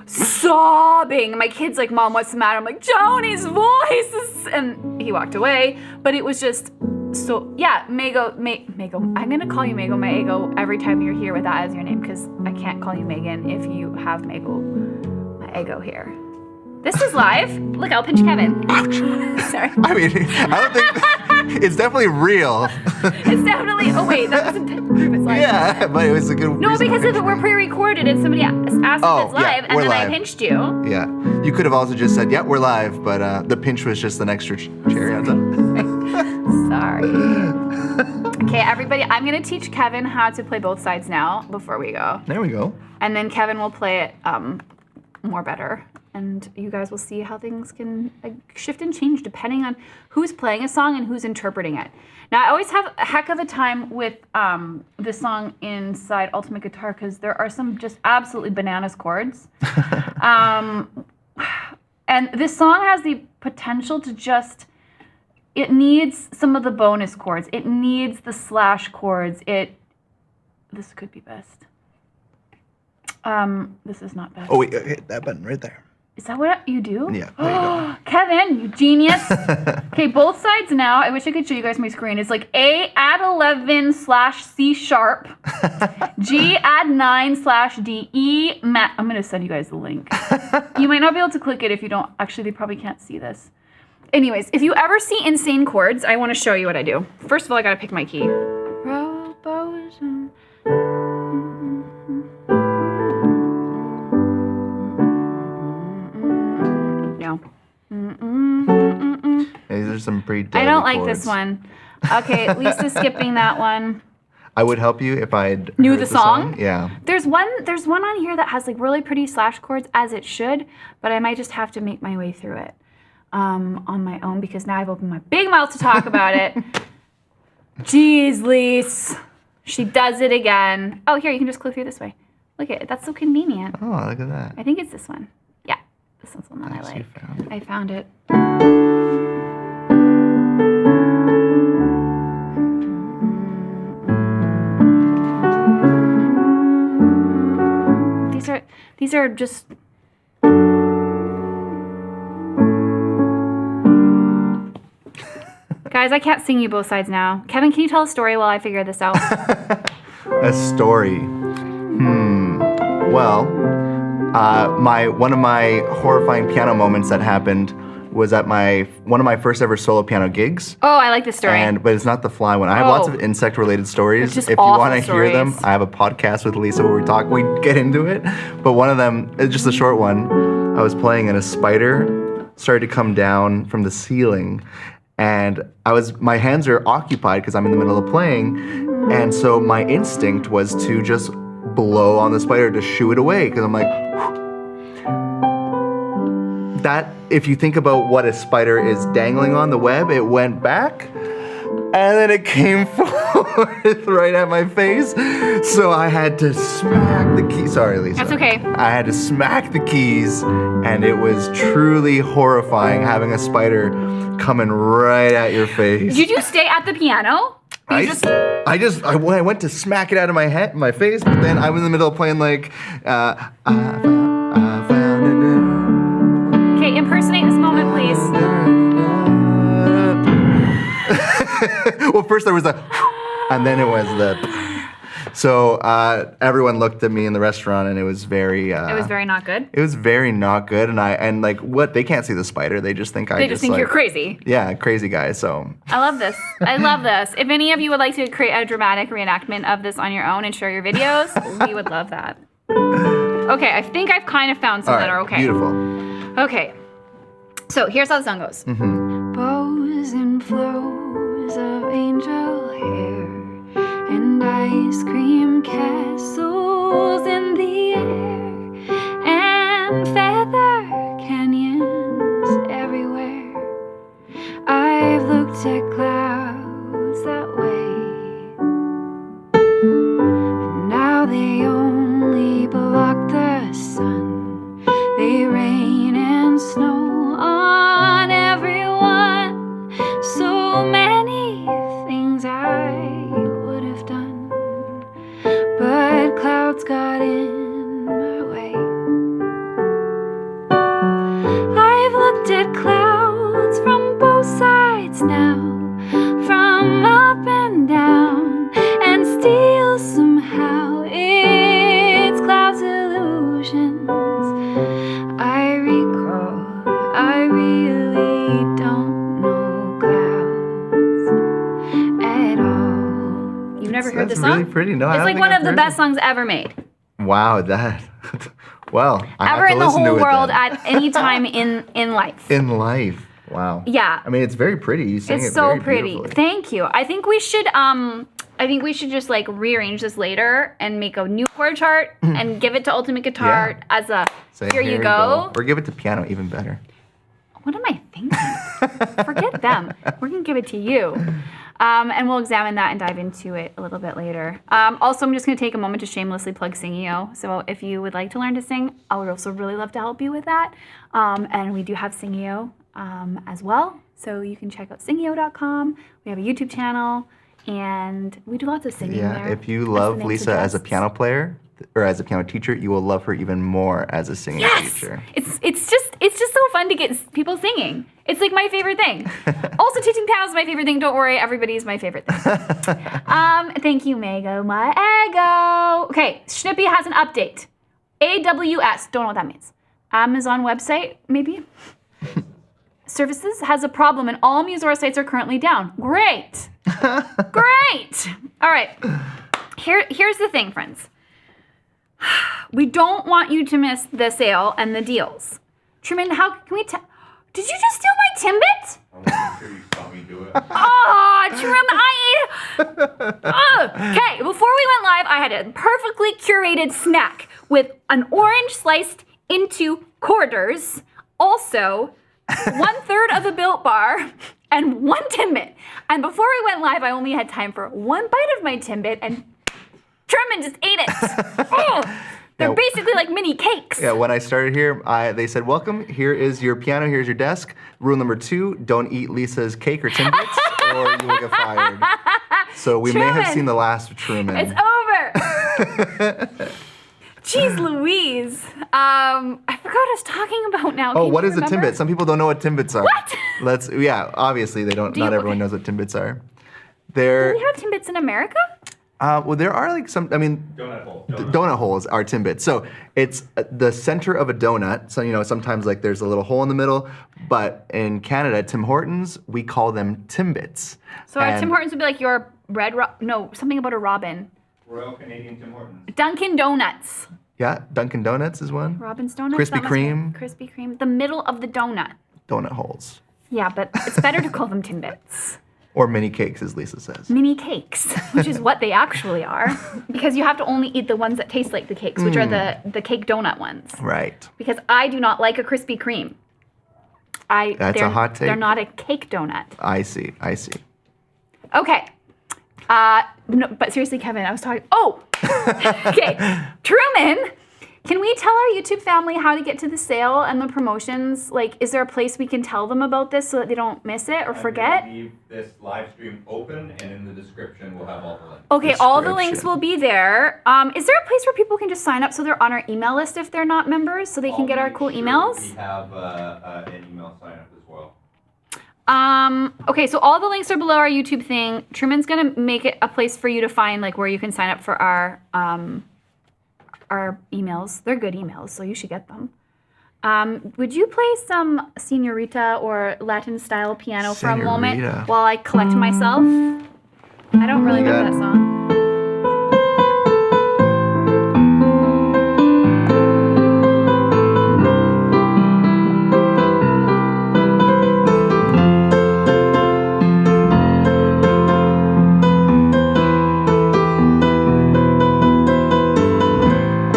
sobbing. My kid's like, Mom, what's the matter? I'm like, Joni's voice is... And he walked away. But it was just so, yeah, Mago. I'm gonna call you Mago Maego every time you're here with that as your name, because I can't call you Megan if you have Mago Maego here. This is live. Look, I'll pinch Kevin. Ouch. Sorry. I mean, I don't think It's definitely real. It's definitely. Oh wait, that doesn't prove it's live. Yeah, but it was a good. No, reason because to if it were pinch me. pre-recorded and somebody asked if it's live, and we're then I live. pinched you. Yeah, you could have also just said, "Yep, we're live," but the pinch was just an extra cherry on top. Sorry. Okay, everybody, I'm gonna teach Kevin how to play both sides now before we go, There we go. and then Kevin will play it more better, and you guys will see how things can shift and change depending on who's playing a song and who's interpreting it. Now, I always have a heck of a time with this song inside Ultimate Guitar because there are some just absolutely bananas chords. And this song has the potential to just, it needs some of the bonus chords. It needs the slash chords. This could be best. This is not best. Oh wait, hit that button right there. Is that what you do? Yeah, there you go. Kevin, you genius. Okay, both sides now. I wish I could show you guys my screen. It's like A add 11 / C sharp. G add 9 / D. E I'm going to send you guys the link. You might not be able to click it if you don't. Actually, they probably can't see this. Anyways, if you ever see insane chords, I want to show you what I do. First of all, I got to pick my key. No. These are some pretty I deadly don't like chords. this one. Okay, Lisa's skipping that one. I would help you if I'd Knew heard the song? Yeah. There's one on here that has like really pretty slash chords as it should, but I might just have to make my way through it on my own because now I've opened my big mouth to talk about it. Jeez, Lise. She does it again. Oh, here, you can just click through this way. Look at it. That's so convenient. Oh, look at that. I think it's this one. Yeah, this one's the one that I Nice, you like. found it. I found it. These are just. Guys, I can't sing you both sides now. Kevin, can you tell a story while I figure this out? A story. Well, one of my horrifying piano moments that happened was at one of my first ever solo piano gigs. Oh, I like this story. But it's not the fly one. I have lots Oh. of insect-related stories. It's just If you awful want to hear them, stories. I have a podcast with Lisa where we get into it. But one of them, it's just a short one. I was playing and a spider started to come down from the ceiling, and my hands are occupied because I'm in the middle of playing, and so my instinct was to just blow on the spider to shoo it away because I'm like. That, if you think about what a spider is dangling on the web, it went back and then it came forth right at my face. So I had to smack the keys. Sorry, Lisa. That's okay. I had to smack the keys, and it was truly horrifying having a spider coming right at your face. Did you stay at the piano? I went to smack it out of my face, but then I was in the middle of playing like, I found it. Okay, impersonate this moment, please. Well, first there was the, and then it was the. So everyone looked at me in the restaurant, and it was very. It was very not good. It was very not good, and like what they can't see the spider, they just think They just think you're crazy. Yeah, crazy guy. So. I love this. I love this. If any of you would like to create a dramatic reenactment of this on your own and share your videos, we would love that. Okay, I think I've kind of found some All that right, are okay. Beautiful. Okay. So here's how the song goes. Bows and flows of angel hair and ice cream castles in the air and feather canyons everywhere. I've looked at clouds that way, and now they only block the sun. They rain and snow on everyone. So many things I would have done, but clouds got in my way. I've looked at clouds from both sides now, from up and down, and still somehow it's clouds illusions. I recall I really don't know clouds. never heard this That's song? really pretty. No, I It's don't like think one I've of the heard best it. songs ever made. Wow, that. Well, I Ever have to in the listen to whole it world then. at any time in life. In life. Wow. Yeah. I mean, it's very pretty. You sang It's it so very pretty. beautifully. Thank you. I think we should just like rearrange this later and make a new chord chart and give it to Ultimate Guitar Yeah. as a Say, here you go. Or give it to piano, even better. What am I thinking? Forget them. We're gonna give it to you. And we'll examine that and dive into it a little bit later. Also, I'm just going to take a moment to shamelessly plug Singio. So if you would like to learn to sing, I would also really love to help you with that. And we do have Singio as well. So you can check out singio.com. We have a YouTube channel, and we do lots of singing there. Yeah, if you as the love name Lisa as a suggests. piano player or as a piano teacher, you will love her even more as a singing teacher. It's just so fun to get people singing. It's like my favorite thing. Also, teaching piano is my favorite thing. Don't worry, everybody's my favorite thing. Thank you, Mago, my ego. Okay, Schnippy has an update. AWS, don't know what that means. Amazon website, maybe? Services has a problem and all Musora sites are currently down. Great. Great. All right. Here's the thing, friends. We don't want you to miss the sale and the deals. Truman, how can we tell? Did you just steal my Timbit? I'm making sure you saw me do it. Oh, Truman, Okay, before we went live, I had a perfectly curated snack with an orange sliced into quarters, also 1/3 of a Built Bar, and 1 Timbit. And before we went live, I only had time for 1 bite of my Timbit, and Truman just ate it. Oh, they're Yeah. basically like mini cakes. Yeah, when I started here, they said, welcome, here is your piano, here's your desk. Rule number 2, don't eat Lisa's cake or Timbits or you will get fired. So we may have Truman. seen the last of Truman. It's over. Jeez Louise. I forgot what I was talking about now. Oh, Can what you is a remember? Timbit? Some people don't know what Timbits are. What? Yeah, obviously they don't, Do not you- everyone okay. knows what Timbits are. Do They're, we have Timbits in America? well, there are like some, I mean, Donut hole. donut holes are Timbits. So it's the center of a donut. So, you know, sometimes like there's a little hole in the middle, but in Canada, Tim Hortons, we call them Timbits. So our And- Tim Hortons would be like your something about a robin. Royal Canadian Tim Hortons. Dunkin' Donuts. Yeah, Dunkin' Donuts is one. Robin's Donuts. Krispy that must be- Kreme. Krispy Kreme. The middle of the donut. Donut holes. Yeah, but it's better to call them Timbits. Or mini cakes, as Lisa says. Mini cakes, which is what they actually are. Because you have to only eat the ones that taste like the cakes, which are the cake donut ones. Right. Because I do not like a Krispy Kreme. That's a hot take. They're not a cake donut. I see. Okay. No, but seriously, Kevin, I was talking. Oh! Okay. Truman, can we tell our YouTube family how to get to the sale and the promotions? Like, is there a place we can tell them about this so that they don't miss it or forget? I'm gonna leave this live stream open, and in the description we'll have all the links. Okay, all the links Description. will be there. Is there a place where people can just sign up so they're on our email list if they're not members so they can I'll get our make cool sure emails? We have an email sign up as well. Okay, so all the links are below our YouTube thing. Truman's gonna make it a place for you to find like where you can sign up for our emails. They're good emails, so you should get them. Would you play some Senorita or Latin style piano for a moment Senorita. while I collect myself? I don't really know got- that song.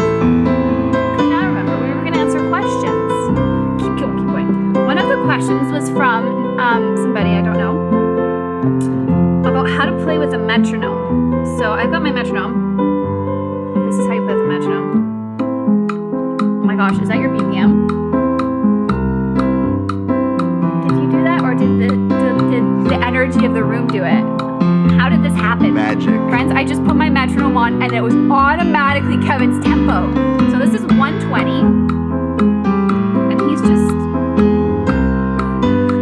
Now remember, we were going to answer questions. Keep going. One of the questions was from somebody I don't know about how to play with a metronome. So I've got my metronome. This is how you play with a metronome. Oh my gosh, is that your BPM? Did you do that, or did the energy of the room do it? How did this happen? Magic. Friends, I just put my metronome on and it was automatically Kevin's tempo. So this is 120. And he's just,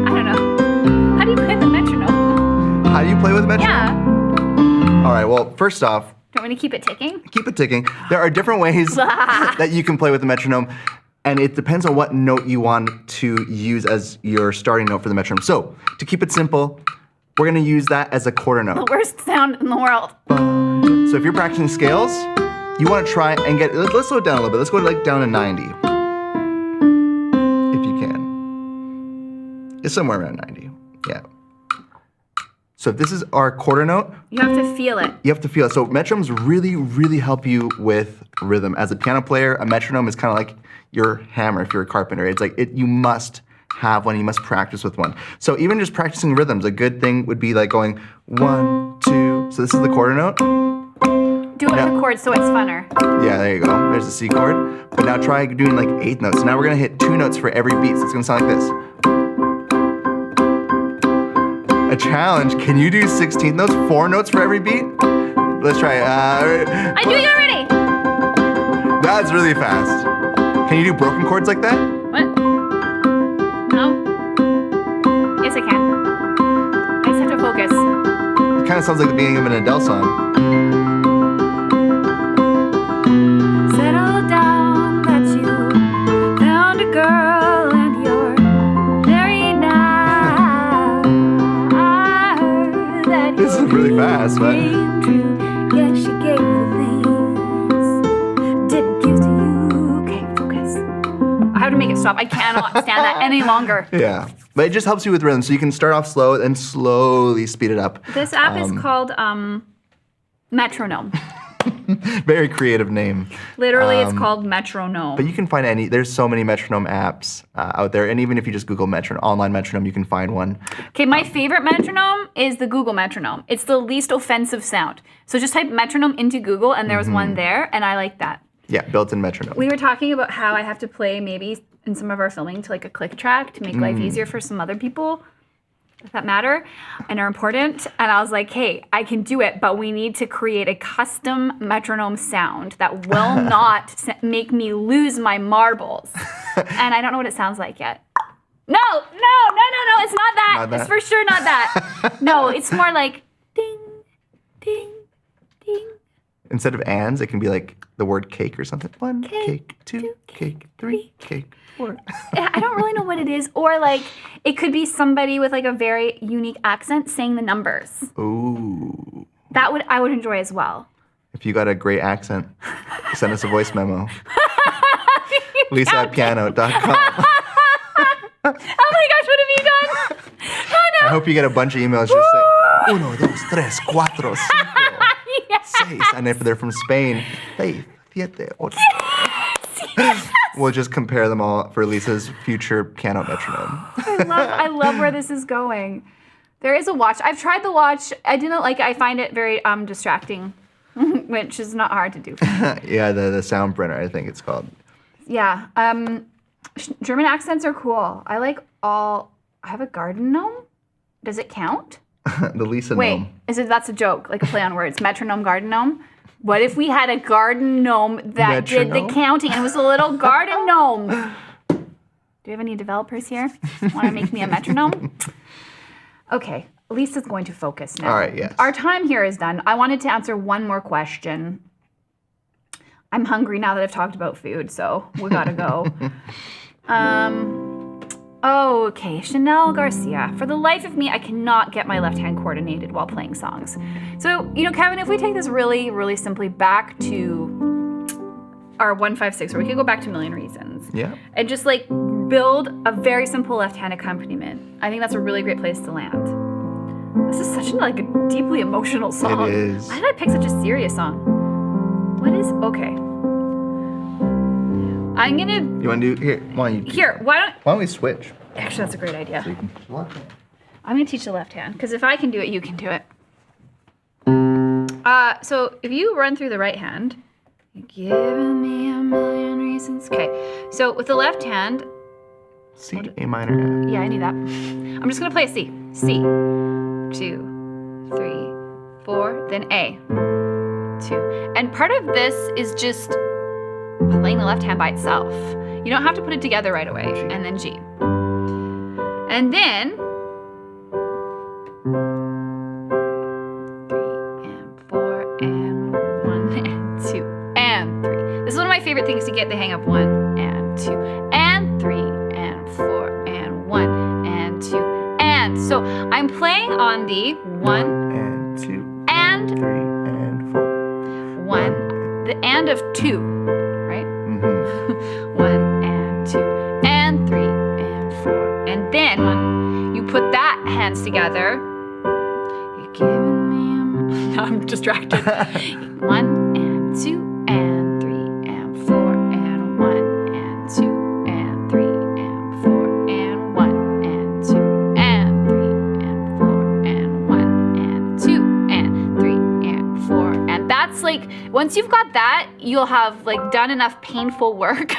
I don't know. How do you play the metronome? How do you play with a metronome? Yeah. All right, well, first off, Do you want me to keep it ticking? keep it ticking. There are different ways that you can play with the metronome, and it depends on what note you want to use as your starting note for the metronome. So, to keep it simple, we're gonna use that as a quarter note. The worst sound in the world. So if you're practicing scales, you wanna try and let's slow it down a little bit. Let's go like down to 90. If you can. It's somewhere around 90, yeah. So if this is our quarter note. You have to feel it. You have to feel it. So metronomes really, really help you with rhythm. As a piano player, a metronome is kind of like your hammer if you're a carpenter. It's like you must have one, you must practice with one. So even just practicing rhythms, a good thing would be like going 1, 2. So this is the quarter note. Do it with the chord so it's funner. Yeah, there you go. There's the C chord. But now try doing like 8th notes. So now we're gonna hit 2 notes for every beat. So it's gonna sound like this. A challenge. Can you do 16th notes, 4 notes for every beat? Let's try. I'm doing it already. That's really fast. Can you do broken chords like that? What? No? Yes, I can. I just have to focus. It kind of sounds like the beginning of an Adele song. Settle down that you found a girl and you're married now. I heard that This is really fast, but. came true. Yeah, she gave you things didn't give to you. Okay, focus. I have to make it stop. I cannot stand that any longer. Yeah, but it just helps you with rhythm. So you can start off slow and slowly speed it up. This app is called Metronome. Very creative name. Literally, it's called Metronome. But you can find there's so many metronome apps out there. And even if you just Google online metronome, you can find one. Okay, my favorite metronome is the Google metronome. It's the least offensive sound. So just type metronome into Google and there was one there and I like that. Yeah, built-in metronome. We were talking about how I have to play maybe in some of our filming to like a click track to make life easier for some other people that matter and are important. And I was like, hey, I can do it, but we need to create a custom metronome sound that will not make me lose my marbles. And I don't know what it sounds like yet. No, it's not that. Not that? It's for sure not that. No, it's more like ding, ding, ding. Instead of ands, it can be like the word cake or something. 1 cake, 2 cake, 3 cake, 4. I don't really know what it is. Or like, it could be somebody with like a very unique accent saying the numbers. Ooh. I would enjoy as well. If you got a great accent, send us a voice memo. Lisa@PIanote.com. Oh my gosh, what have you done? Oh no. I hope you get a bunch of emails just saying 1, 2, 3, 4, 5. Seis. And if they're from Spain, 6, 7, 8. We'll just compare them all for Lisa's future piano metronome. I love where this is going. There is a watch. I've tried the watch. I didn't like it. I find it very distracting, which is not hard to do. Yeah, the sound printer, I think it's called. Yeah. German accents are cool. I have a garden gnome. Does it count? The Lisa Wait, gnome. That's a joke, like a play on words. Metronome, garden gnome. What if we had a garden gnome that did the counting and it was a little garden gnome? Do you have any developers here? Want to make me a metronome? Okay, Lisa's going to focus now. All right, yes. Our time here is done. I wanted to answer one more question. I'm hungry now that I've talked about food, so we gotta go. Okay, Chanel Garcia. For the life of me, I cannot get my left hand coordinated while playing songs. So, Kevin, if we take this really, really simply back to our 1-5-6, or we could go back to Million Reasons. Yeah. And just like build a very simple left hand accompaniment. I think that's a really great place to land. This is such a deeply emotional song. It is. Why did I pick such a serious song? Okay. I'm gonna. You want to do here? Why don't we switch? Actually, that's a great idea. So you can watch it. I'm gonna teach the left hand because if I can do it, you can do it. So if you run through the right hand, you're giving me a million reasons. Okay. So with the left hand, C, A minor, F. yeah, I knew that. I'm just gonna play a C. C. 2, 3, 4, then A. 2. And part of this is just playing the left hand by itself. You don't have to put it together right away. G. And then G. And then 3 and 4 and 1 and 2 and 3. This is one of my favorite things to get the hang of. 1 and 2 and 3 and 4 and 1 and 2 and. So I'm playing on on the 1 and 2 and 3 and 4. 1, the and of 2, right? Mm-hmm. 1 and 2 and 3 and 4. And then when you put that hands together, you're giving me a... I'm distracted. 1 and 2 and 3 and 4 and 1 and 2 and 3 and 4 and 1 and 2 and 3 and 4 and 1 and 2 and 3 and 4. And that's like, once you've got that, you'll have like done enough painful work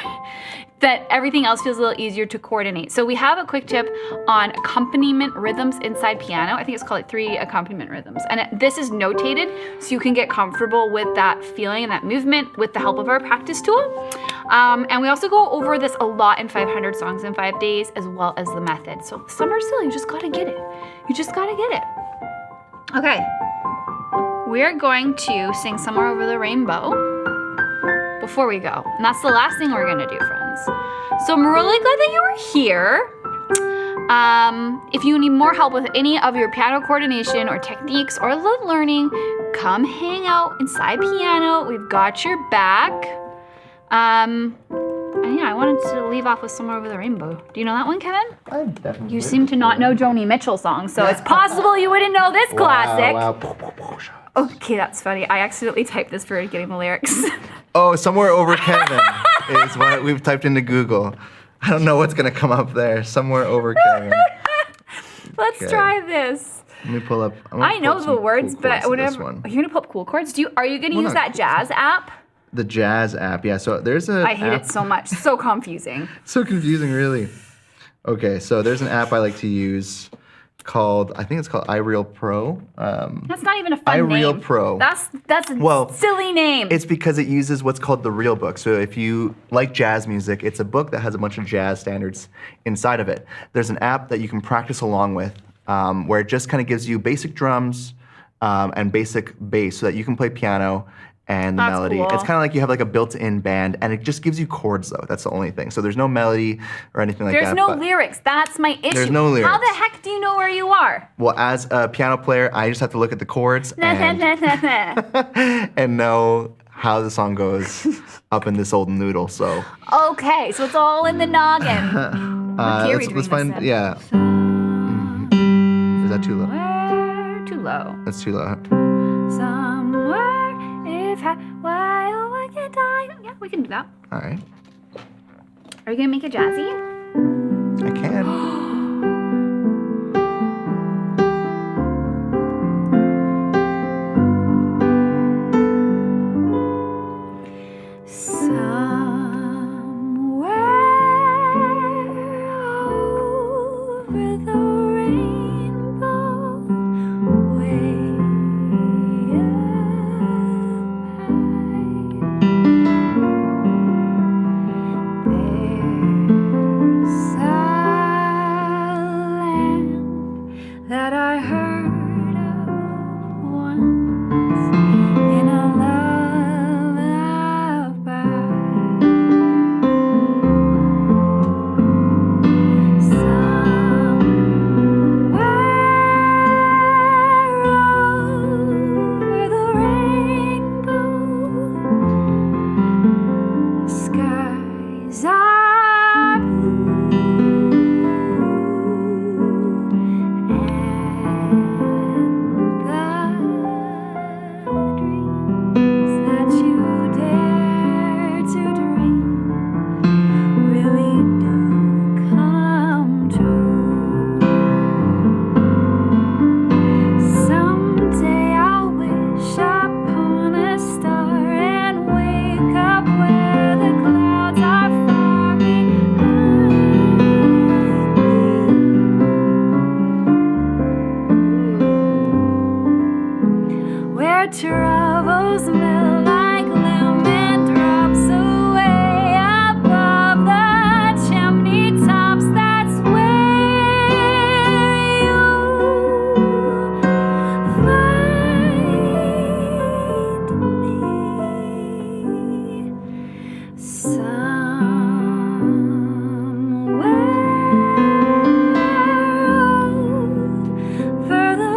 that everything else feels a little easier to coordinate. So we have a quick tip on accompaniment rhythms inside piano. I think it's called like 3 accompaniment rhythms. And this is notated so you can get comfortable with that feeling and that movement with the help of our practice tool. And we also go over this a lot in 500 Songs in 5 Days, as well as the method. So Summer Still, you just gotta get it. You just gotta get it. Okay, we're going to sing Somewhere Over the Rainbow before we go. And that's the last thing we're gonna do, friends. So I'm really glad that you were here. If you need more help with any of your piano coordination or techniques or learning, come hang out inside PIanote. We've got your back. And yeah, I wanted to leave off with Somewhere Over the Rainbow. Do you know that one, Kevin? I definitely. You seem to not know Joni Mitchell songs, so it's possible you wouldn't know this classic. Wow. Okay, that's funny. I accidentally typed this for getting the lyrics. Oh, Somewhere Over Kevin is what we've typed into Google. I don't know what's gonna come up there. Somewhere Over Kevin. Let's try this. Let me pull up. I know the words, but whenever one. you're gonna pull up cool chords, are you gonna use not that cool Jazz app? The Jazz app, yeah. So there's a. I hate it so much. So confusing. So confusing, really. Okay, so there's an app I like to use called, I think it's called iReal Pro. That's not even a fun name. iReal Pro. That's a silly name. It's because it uses what's called the Real Book. So if you like jazz music, it's a book that has a bunch of jazz standards inside of it. There's an app that you can practice along with where it just kind of gives you basic drums and basic bass so that you can play piano and the That's melody. cool. It's kind of like you have like a built-in band, and it just gives you chords though. That's the only thing. So there's no melody or anything like that. There's no lyrics. That's my issue. There's no lyrics. How the heck do you know where you are? Well, as a piano player, I just have to look at the chords and, and know how the song goes up in this old noodle. So Okay, so it's all in the noggin. What key are we doing let's find. this in? Yeah. Is that too low? Somewhere too low. That's too low. Somewhere if why oh I can't die. Yeah, we can do that. All right. Are you gonna make it jazzy? I can. That I heard of once in a lullaby. Somewhere over the rainbow, skies are blue. That you dare to dream really do come true. Someday I'll wish upon a star and wake up where the clouds are far behind me. Where troubles melt like lemon drops away above the chimney tops. That's where you find me. Somewhere over the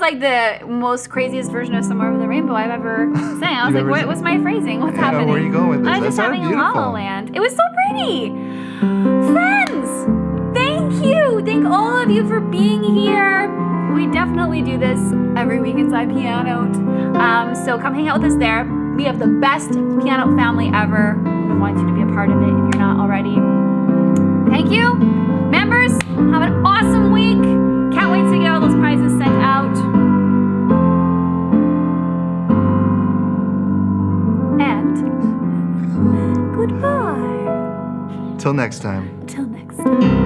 like the most craziest version of Somewhere Over the Rainbow I've ever sang. I was You've like, ever what's my phrasing? What's happening? Where are you going with this? I was just having a La La Land. It was so pretty. Friends, thank you. Thank all of you for being here. We definitely do this every week inside PIanote. So come hang out with us there. We have the best PIanote family ever. We want you to be a part of it if you're not already. Thank you. Members, have an awesome week. Can't wait to get all those prizes sent out. And goodbye. Till next time. Till next time.